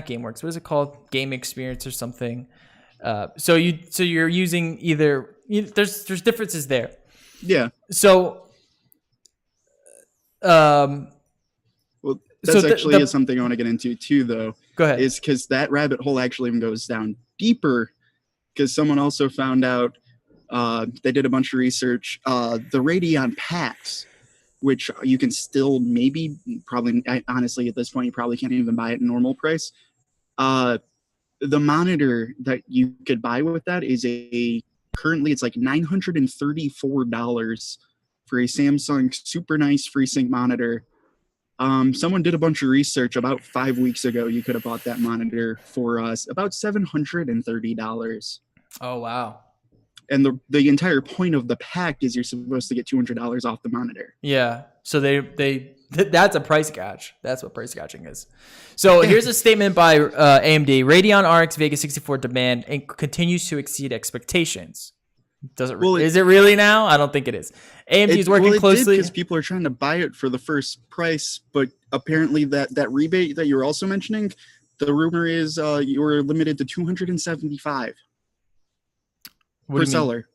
GameWorks. What is it called? Game Experience or something. So you're using there's differences there. Yeah. So, well, that's so actually something I want to get into too, though. Go ahead. Is because that rabbit hole actually even goes down deeper, because someone also found out, they did a bunch of research, the Radeon packs, which you can still honestly at this point, you probably can't even buy at normal price. The monitor that you could buy with that is currently it's like $934 for a Samsung super nice FreeSync monitor. Someone did a bunch of research about 5 weeks ago. You could have bought that monitor for about $730. Oh, wow. And the entire point of the pack is you're supposed to get $200 off the monitor. Yeah. So that's a price gouge. That's what price gouging is. So here's a statement by AMD. Radeon RX Vega 64 demand continues to exceed expectations. Is it really now? I don't think it is. AMD is working closely because people are trying to buy it for the first price, but apparently that rebate that you were also mentioning, the rumor is you were limited to 275 per seller.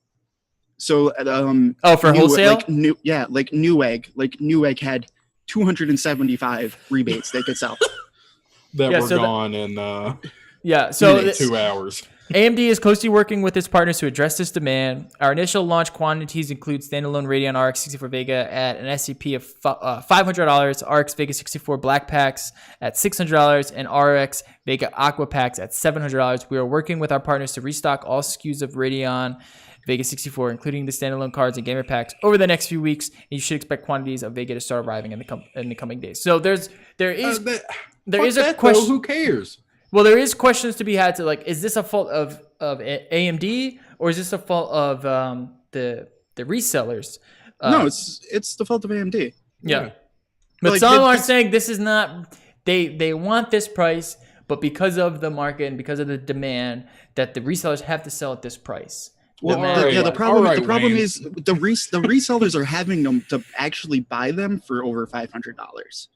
So for wholesale? Newegg had 275 rebates they could sell. Gone in so 2 hours. AMD is closely working with its partners to address this demand. Our initial launch quantities include standalone Radeon RX 64 Vega at an SCP of $500, RX Vega 64 Black packs at $600, and RX Vega Aqua packs at $700. We are working with our partners to restock all SKUs of Radeon Vega 64, including the standalone cards and gamer packs, over the next few weeks. And you should expect quantities of Vega to start arriving in the coming days. So there is a question. Who cares? Well, there is questions to be had to is this a fault of AMD or is this a fault of the resellers? No, it's the fault of AMD. Yeah. But some are saying this is not, they want this price, but because of the market and because of the demand, that the resellers have to sell at this price. Well, the problem is the resellers are having them to actually buy them for over $500.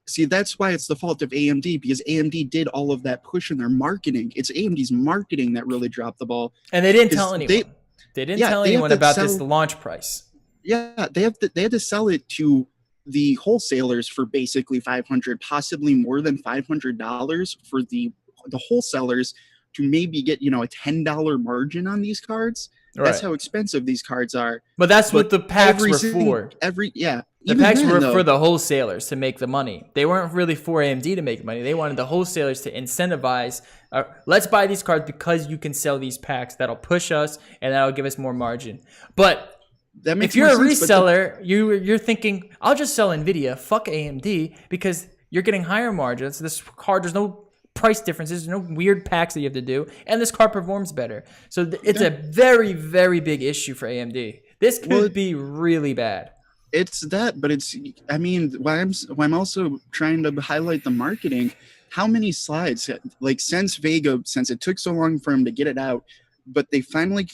See, that's why it's the fault of AMD, because AMD did all of that push in their marketing. It's AMD's marketing that really dropped the ball. And they didn't tell anyone. They didn't tell anyone about the launch price. Yeah, they had to sell it to the wholesalers for basically $500, possibly more than $500 for the wholesalers to maybe get, you know, a $10 margin on these cards. That's how expensive these cards are. But that's what the packs were for. The packs were for the wholesalers to make the money. They weren't really for AMD to make money. They wanted the wholesalers to incentivize, let's buy these cards because you can sell these packs. That'll push us and that'll give us more margin. But if you're a reseller, you're thinking, I'll just sell NVIDIA, fuck AMD, because you're getting higher margins. This card, there's no price differences, there's no weird packs that you have to do, and this card performs better. So it's a very, very big issue for AMD. This could be really bad. It's that, but it's, I mean, why I'm also trying to highlight the marketing. How many slides, like since Vega, since it took so long for him to get it out, but they finally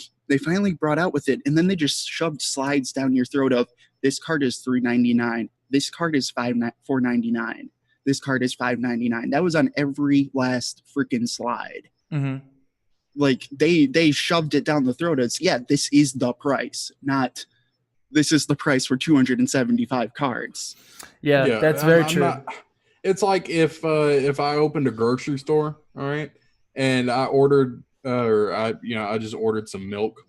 brought out with it, and then they just shoved slides down your throat of, this card is $399, this card is $499, this card is $599. That was on every last freaking slide. Mm-hmm. Like they shoved it down the throat as, yeah, this is the price, not this is the price for 275 cards. Yeah, that's very true. It's like if I opened a grocery store, all right, and I ordered I just ordered some milk,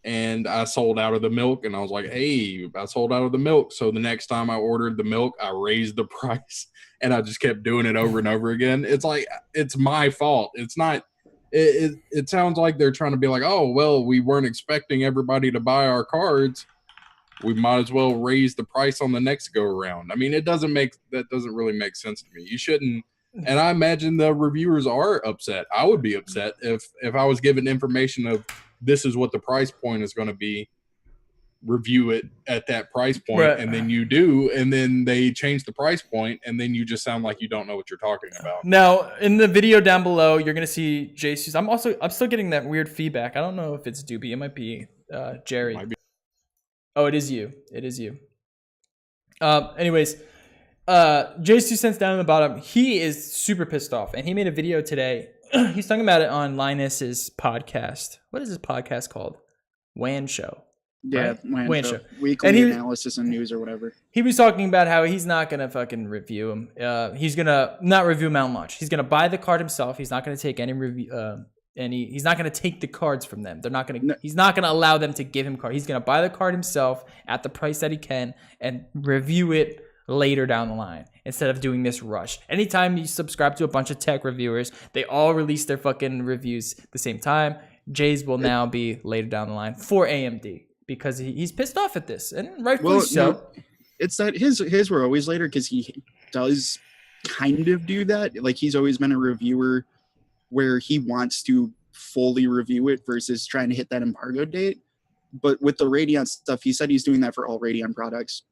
and I sold out of the milk, and I was like, hey, I sold out of the milk. So the next time I ordered the milk, I raised the price, and I just kept doing it over and over again. It's like, it's my fault. It's not, it sounds like they're trying to be like, oh, well, we weren't expecting everybody to buy our cards. We might as well raise the price on the next go around. I mean, that doesn't really make sense to me. You shouldn't. And I imagine the reviewers are upset. I would be upset if I was given information of, this is what the price point is going to be, review it at that price point, right. And then you do, and then they change the price point, and then you just sound like you don't know what you're talking about. Now, in the video down below, you're going to see JC's. I'm still getting that weird feedback. I don't know if it's Doobie. It might be Jerry. Oh, it is you. It is you. Anyways, Jay's 2 cents down in the bottom. He is super pissed off, and he made a video today. He's talking about it on Linus's podcast. What is his podcast called? WAN Show. Yeah, right? WAN Show. Weekly analysis and news or whatever. He was talking about how he's not going to fucking review him. He's going to not review him out much. He's going to buy the card himself. He's not going to take any review. He's not going to take the cards from them. They're not going to. No. He's not going to allow them to give him card. He's going to buy the card himself at the price that he can and review it later down the line instead of doing this rush. Anytime you subscribe to a bunch of tech reviewers, they all release their fucking reviews at the same time. Jay's will now be later down the line for AMD because he's pissed off at this, and rightfully so. No, it's that his were always later because he does kind of do that. Like, he's always been a reviewer where he wants to fully review it versus trying to hit that embargo date. But with the Radeon stuff, he said he's doing that for all Radeon products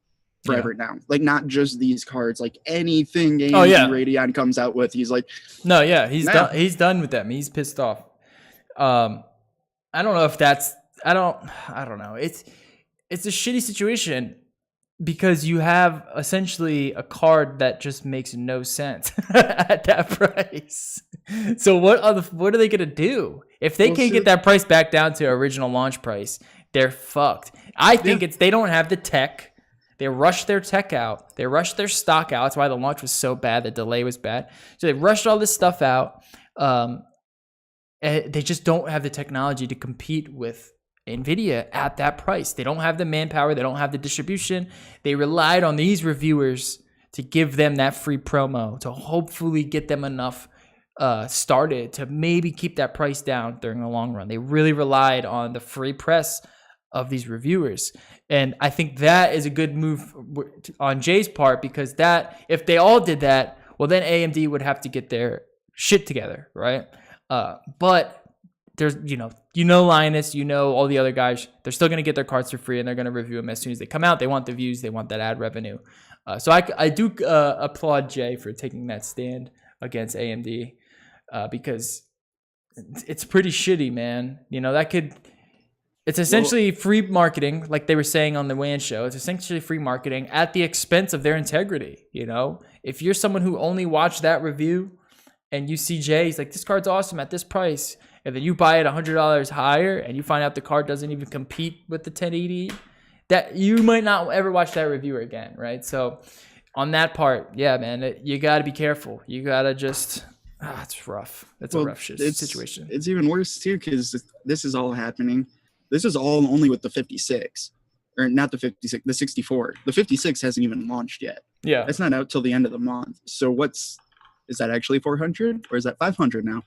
forever now. Like, not just these cards, like anything AMD Radeon comes out with, he's like, no, yeah, he's done with them. He's pissed off. I don't know if that's, I don't know. It's a shitty situation because you have essentially a card that just makes no sense at that price. So what are they gonna do if they can't get that price back down to original launch price? They're fucked. I think they don't have the tech. They rushed their tech out. They rushed their stock out. That's why the launch was so bad. The delay was bad. So they rushed all this stuff out. They just don't have the technology to compete with NVIDIA at that price. They don't have the manpower. They don't have the distribution. They relied on these reviewers to give them that free promo to hopefully get them enough started to maybe keep that price down during the long run. They really relied on the free press of these reviewers. And I think that is a good move on Jay's part, because that, if they all did that, well, then AMD would have to get their shit together, right? But there's, Linus, all the other guys, they're still going to get their cards for free, and they're going to review them as soon as they come out. They want the views. They want that ad revenue. So I do applaud Jay for taking that stand against AMD because it's pretty shitty, man. It's essentially free marketing, like they were saying on the WAN show. It's essentially free marketing at the expense of their integrity. If you're someone who only watched that review and you see Jay, he's like, this card's awesome at this price, and then you buy it $100 higher and you find out the card doesn't even compete with the 1080, that you might not ever watch that reviewer again, right? So on that part, yeah, man, you got to be careful. You got to just, it's rough. It's a rough situation. It's even worse too, because this is all happening. This is all only with the 56, or not the 56, the 64. The 56 hasn't even launched yet. Yeah. It's not out till the end of the month. So is that actually 400 or is that 500 now?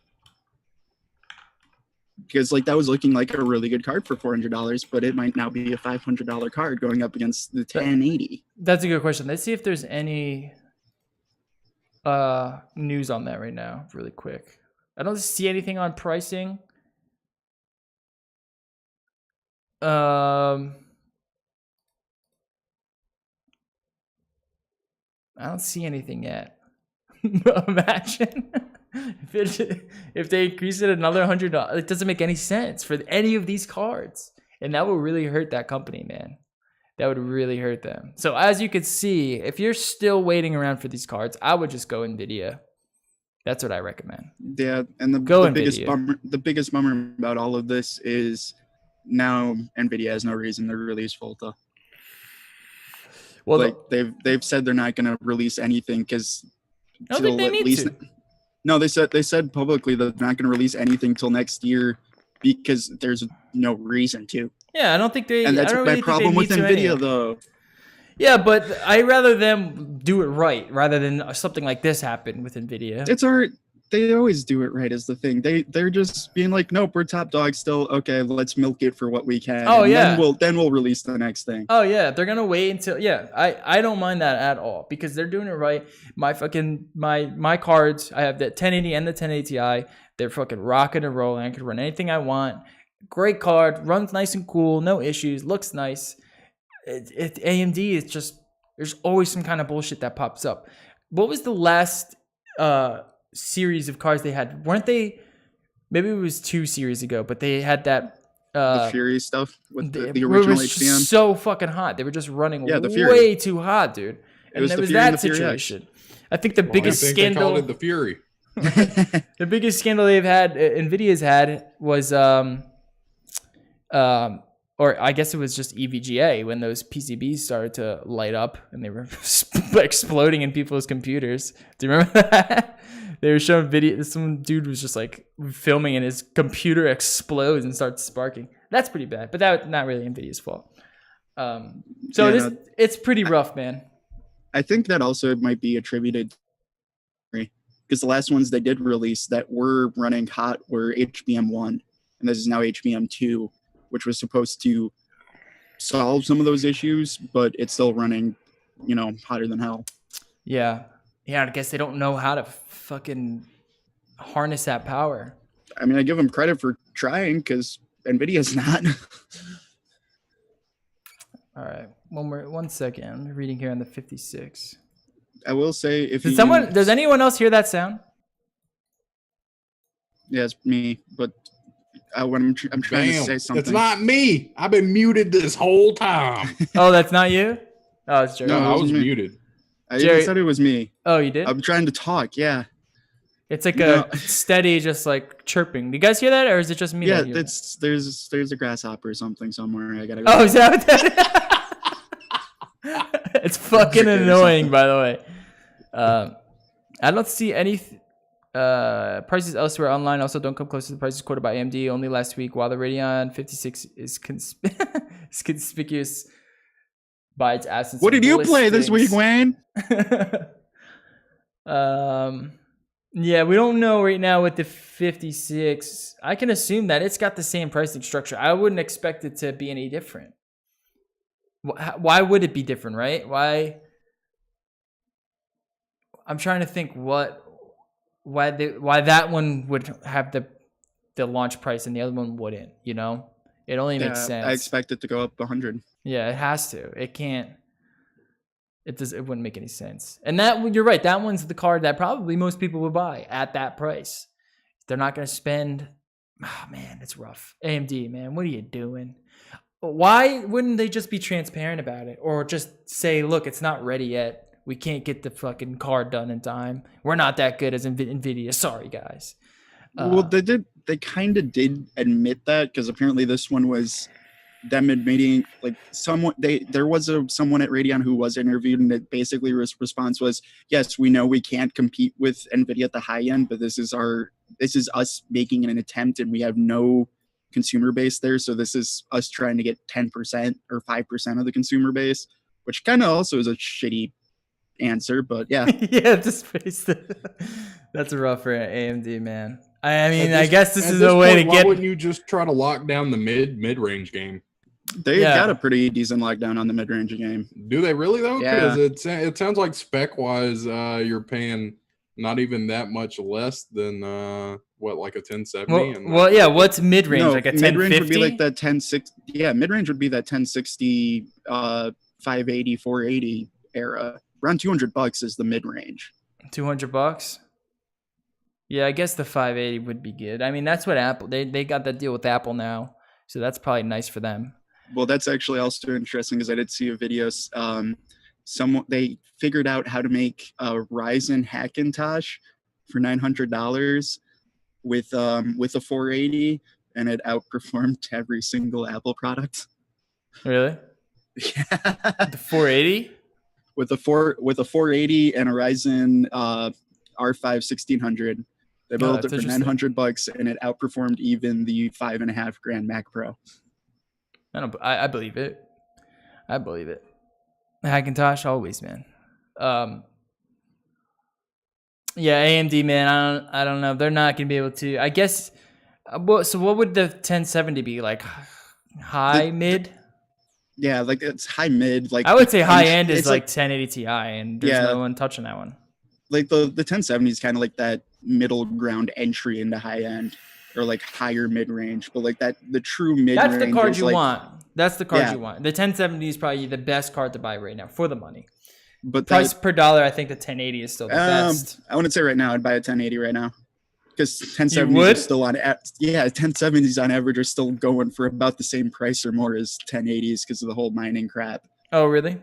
Because like that was looking like a really good card for $400, but it might now be a $500 card going up against the 1080. That's a good question. Let's see if there's any news on that right now, really quick. I don't see anything on pricing. I don't see anything yet. Imagine if they increase it another $100. It doesn't make any sense for any of these cards, and that will really hurt that company, man. That would really hurt them. So as you can see, if you're still waiting around for these cards, I would just go Nvidia. That's what I recommend. Yeah, and the biggest bummer about all of this is now Nvidia has no reason to release Volta. Well, like they've said they're not going to release anything because I don't think they need to. No, they said publicly that they're not going to release anything till next year because there's no reason to. Yeah, I don't think they. And that's my problem with Nvidia, though. Yeah, but I'd rather them do it right rather than something like this happen with Nvidia. It's they always do it right is the thing. They're just being like, nope, we're top dog still. Okay, let's milk it for what we can. Oh, and yeah. Then we'll release the next thing. Oh yeah, they're gonna wait until I don't mind that at all because they're doing it right. My cards, I have the 1080 and the 1080 Ti. They're fucking rocking and rolling. I can run anything I want. Great card, runs nice and cool, no issues, looks nice. AMD is just there's always some kind of bullshit that pops up. What was the last series of cards they had? Weren't they? Maybe it was 2 series ago, but they had that the Fury stuff with the original HBM. So fucking hot. They were just running the Fury. way too hot, dude. And it was that Fury situation. I think the biggest scandal. They called it the Fury. The biggest scandal they've had, Nvidia's had, was or I guess it was just EVGA when those PCBs started to light up and they were exploding in people's computers. Do you remember that? They were showing video. Some dude was just like filming and his computer explodes and starts sparking. That's pretty bad, but that's not really Nvidia's fault. It's pretty rough, man. I think that also might be attributed because the last ones they did release that were running hot were HBM1, and this is now HBM2, which was supposed to solve some of those issues, but it's still running, hotter than hell. Yeah. Yeah, I guess they don't know how to fucking harness that power. I mean, I give them credit for trying because NVIDIA's not. All right. 1 second. I'm reading here on the 56. I will say does anyone else hear that sound? Yeah, it's me, but when I'm trying to say something. It's not me. I've been muted this whole time. Oh, that's not you? Oh, it's Jerry. No, I was muted. I even said it was me. Oh, you did? I'm trying to talk, yeah. It's like a steady, just like chirping. Do you guys hear that, or is it just me? Yeah, there's a grasshopper or something somewhere. I gotta go. Oh, is that what that is? It's fucking annoying, by the way. I don't see any prices elsewhere online. Also, don't come close to the prices quoted by AMD only last week. While the Radeon 56 is conspicuous by its absence. What did you play this week, Wayne? Yeah, we don't know right now with the 56. I can assume that it's got the same pricing structure. I wouldn't expect it to be any different. Why would it be different, right? Why? I'm trying to think why that one would have the launch price and the other one wouldn't, It only makes sense. I expect it to go up 100. Yeah, it has to. It can't. It wouldn't make any sense. And you're right. That one's the card that probably most people would buy at that price. They're not going to spend. Oh man, it's rough. AMD, man, what are you doing? Why wouldn't they just be transparent about it, or just say, look, it's not ready yet. We can't get the fucking card done in time. We're not that good as Nvidia. Sorry, guys. Well, they kind of did admit that because apparently this one was them admitting like there was someone at Radeon who was interviewed, and it basically response was, yes, we know we can't compete with Nvidia at the high end, but this is us making an attempt, and we have no consumer base there, so this is us trying to get 10% or 5% of the consumer base, which kind of also is a shitty answer, but yeah. Yeah, that's rough for AMD, man. I mean, I guess this is a way to why get. wouldn't you just try to lock down the mid-range game? They got a pretty decent lockdown on the mid-range game. Do they really though? Yeah. Because it sounds like spec-wise, you're paying not even that much less than like a 1070. Well, yeah. What's mid-range? Like a 1050? Mid-range would be like that 1060. Yeah, mid-range would be that 1060, 580, 480 era. Around $200 is the mid-range. $200. Yeah, I guess the 580 would be good. I mean, that's what Apple they got that deal with Apple now, so that's probably nice for them. Well, that's actually also interesting because I did see a video. They figured out how to make a Ryzen Hackintosh for $900 with a 480, and it outperformed every single Apple product. Really? Yeah. The 480? With a 480 and a Ryzen R5 1600. They built it for $900, and it outperformed even the $5.5 Mac Pro. I believe it. I believe it. Hackintosh always, man. Yeah, AMD, man. I don't know. They're not gonna be able to. I guess. So what would the 1070 be like? High mid? Yeah, like it's high mid. Like I would say high end is like 1080 Ti, and there's no one touching that one. Like the 1070 is kind of like that middle ground entry into high end, or like higher mid range. But like the true mid range. That's the card you want. That's the card you want. The 1070 is probably the best card to buy right now for the money. But price per dollar, I think the 1080 is still the best. I wouldn't say right now I'd buy a 1080 right now, because 1070s are still on. Yeah, 1070s on average are still going for about the same price or more as 1080s because of the whole mining crap. Oh, really?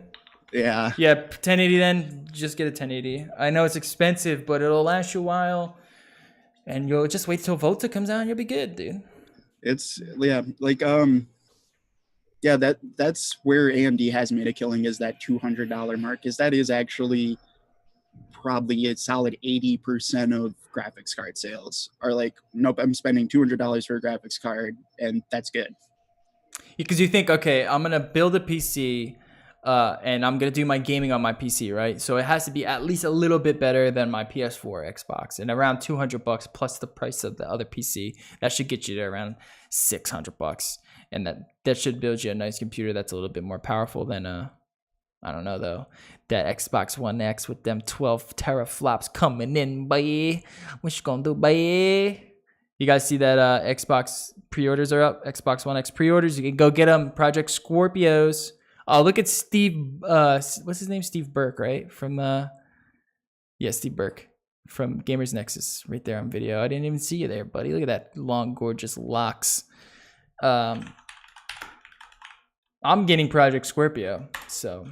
Yeah. Yeah, 1080 then. Just get a 1080. I know it's expensive, but it'll last you a while. And you'll just wait till Volta comes out and you'll be good, dude. It's, like, that's where AMD has made a killing, is that $200 mark, is that is actually probably a solid 80% of graphics card sales are like, nope, I'm spending $200 for a graphics card, and that's good. Because you think, okay, I'm going to build a PC, and I'm going to do my gaming on my PC, right? So it has to be at least a little bit better than my PS4 Xbox, and around $200 plus the price of the other PC. That should get you to around $600. And that should build you a nice computer that's a little bit more powerful than I don't know though, that Xbox One X with them 12 teraflops coming in, boy. What you gonna do, boy? You guys see that Xbox pre-orders are up? Xbox One X pre-orders. You can go get them. Project Scorpios. Oh, look at Steve. What's his name? Steve Burke, right? From Steve Burke from Gamers Nexus, right there on video. I didn't even see you there, buddy. Look at that long, gorgeous locks. I'm getting Project Scorpio, so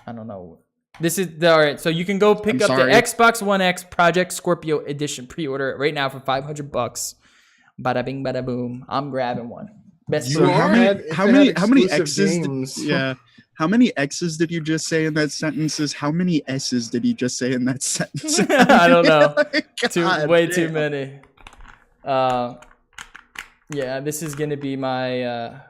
I don't know. This is all right. So you can go pick up the Xbox One X Project Scorpio edition pre-order right now for $500. Bada bing, bada boom. I'm grabbing one. Best. So how many X's? How many X's did you just say in that sentence? How many S's did you just say in that sentence? I don't know. Too many. Yeah, this is gonna be my.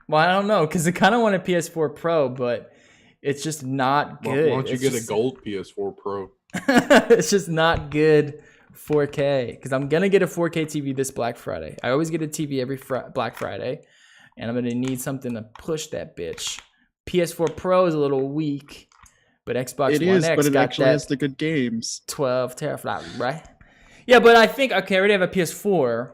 Well, I don't know, because I kind of want a PS4 Pro, but it's just not good. Why don't you get a gold PS4 Pro? It's just not good 4K, because I'm going to get a 4K TV this Black Friday. I always get a TV every Black Friday, and I'm going to need something to push that bitch. PS4 Pro is a little weak, but Xbox One X but it got actually has the good games. 12 teraflop, right? Yeah, but I think, okay, I already have a PS4,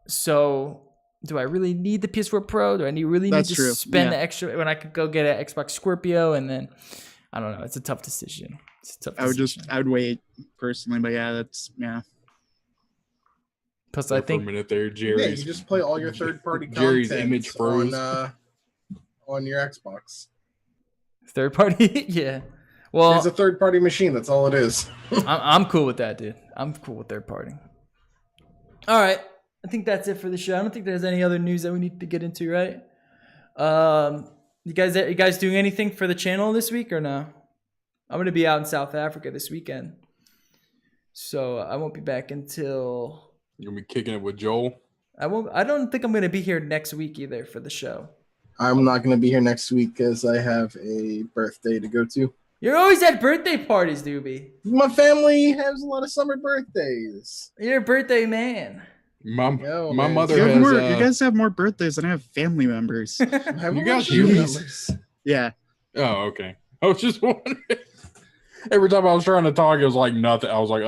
so... Do I really need the PS4 Pro? Do I really need to spend the extra when I could go get an Xbox Scorpio? And then, I don't know. It's a tough decision. I would wait personally, but Plus, I think. For a minute there, Jerry. Yeah, you just play all your third-party Jerry's content image froze on your Xbox. Third party, yeah. Well, it's a third-party machine. That's all it is. I'm cool with that, dude. I'm cool with third party. All right. I think that's it for the show. I don't think there's any other news that we need to get into, right? You guys doing anything for the channel this week or no? I'm gonna be out in South Africa this weekend, so I won't be back until. You're gonna be kicking it with Joel. I don't think I'm gonna be here next week either for the show. I'm not going to be here next week because I have a birthday to go to. You're always at birthday parties, Doobie. My family has a lot of summer birthdays. You're a birthday man. My man. mother You, have has. more, you guys have more birthdays than I have family members. Have You a got lot of humans? numbers. Yeah. Oh, okay. I was just wondering. Every time I was trying to talk, it was like nothing. I was like,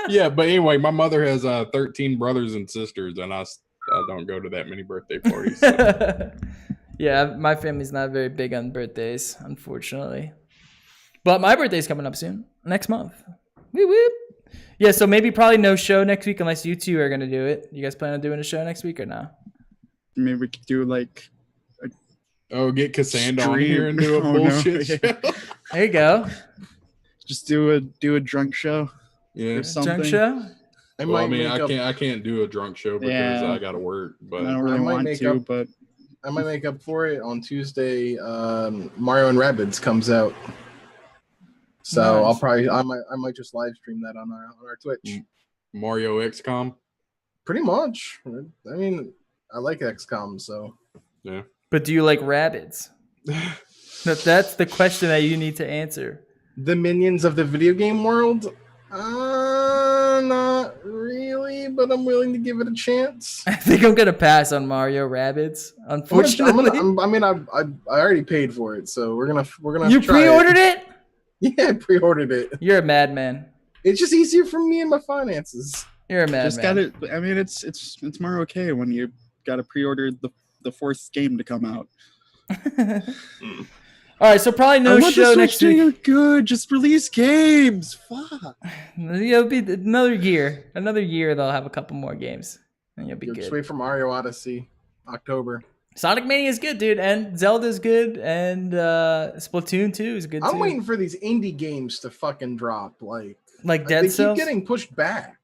yeah. But anyway, my mother has 13 brothers and sisters, and I don't go to that many birthday parties. So. Yeah, my family's not very big on birthdays, unfortunately. But my birthday's coming up soon, next month. Woo woo. Yeah, so maybe probably no show next week unless you two are gonna do it. You guys plan on doing a show next week or no? Maybe we could do like Get Cassandra on stream. here and do a Oh, no. bullshit show. There you go. just do a drunk show Yeah. or something. Junk show. Well, I mean, I can't do a drunk show because Yeah. I got to work. But I don't really I might want make to, up- but I might make up for it on Tuesday. Mario and Rabbids comes out, so Nice. I might just live stream that on our Twitch. Mario XCOM. Pretty much. I mean, I like XCOM, so Yeah. But do you like rabbits? That's the question that you need to answer. the minions of the video game world. Not really, but I'm willing to give it a chance. I think I'm gonna pass on Mario Rabbids. Unfortunately, I already paid for it, so we're gonna you try pre-ordered it. Yeah, I pre-ordered it. You're a madman. It's just easier for me and my finances. You're a just madman. got it. I mean, it's more okay when you got to pre-order the fourth game to come out. All right, so probably no I want show the next Switch week. to go good. Just release games. Fuck. It'll be another year. Another year, they'll have a couple more games, and you'll be Just good. wait for Mario Odyssey, October. Sonic Mania is good, dude, and Zelda's good, and Splatoon 2 is good too. I'm waiting for these indie games to fucking drop. Like Like they Dead Cells. keep getting pushed back.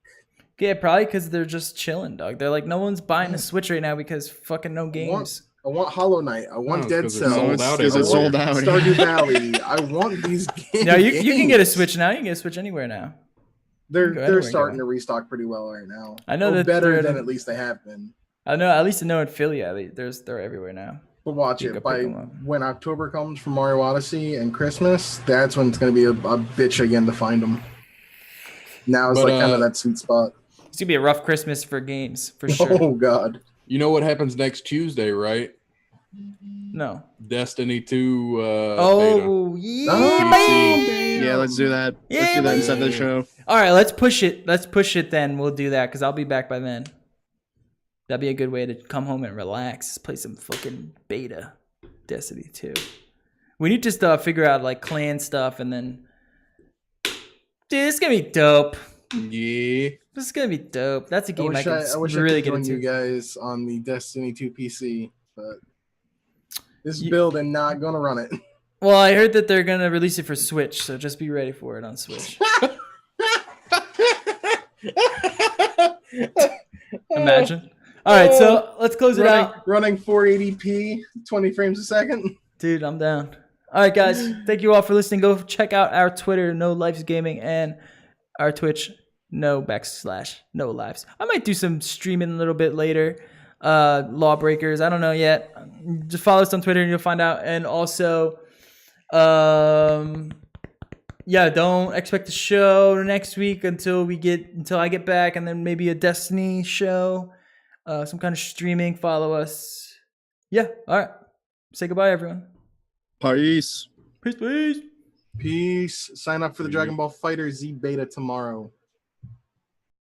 Yeah, probably because they're just chilling, dog. They're like, no one's buying a Switch right now because fucking no games. I want Hollow Knight. I want No, Dead it's 'cause it's Cells. sold out Because it's sold everywhere. out. Stardew Valley. I want these games. No, you can get a Switch now. You can get a Switch anywhere now. They're go anywhere, starting go. to restock pretty well right now. I know that better they're- than at least they have been. I know, at least I know in Philly, they're everywhere now. But watch You it can by pick 'em up. when October comes for Mario Odyssey and Christmas. That's when it's going to be a bitch again to find them. Now it's But, like kind of that sweet spot. It's gonna be a rough Christmas for games, for sure. Oh God. You know what happens next Tuesday, right? No. Destiny 2 beta. Oh, yeah. Oh, baby. Yeah, let's do that. Yeah, Let's do that inside the man. show. All right, let's push it. Let's push it then. We'll do that because I'll be back by then. That'd be a good way to come home and relax. Play some fucking beta Destiny 2. We need to figure out like clan stuff and then. Dude, it's gonna be dope. Yeah. This is gonna be dope. That's a I game I wish can really I could get join you into. guys on the Destiny 2 PC, but this build and not gonna run it. Well, I heard that they're gonna release it for Switch, so just be ready for it on Switch. Imagine. All right, so let's close it out. Running 480p, 20 frames a second. Dude, I'm down. All right, guys. Thank you all for listening. Go check out our Twitter, No Lives Gaming, and our Twitch, No Lives. I might do some streaming a little bit later. Lawbreakers. I don't know yet. Just follow us on Twitter and you'll find out. And also, yeah, don't expect a show next week until I get back, and then maybe a Destiny show, some kind of streaming. Follow us. Yeah. All right. Say goodbye, everyone. Peace. Peace, peace. Peace. Sign up for the Dragon Ball Fighter Z beta tomorrow.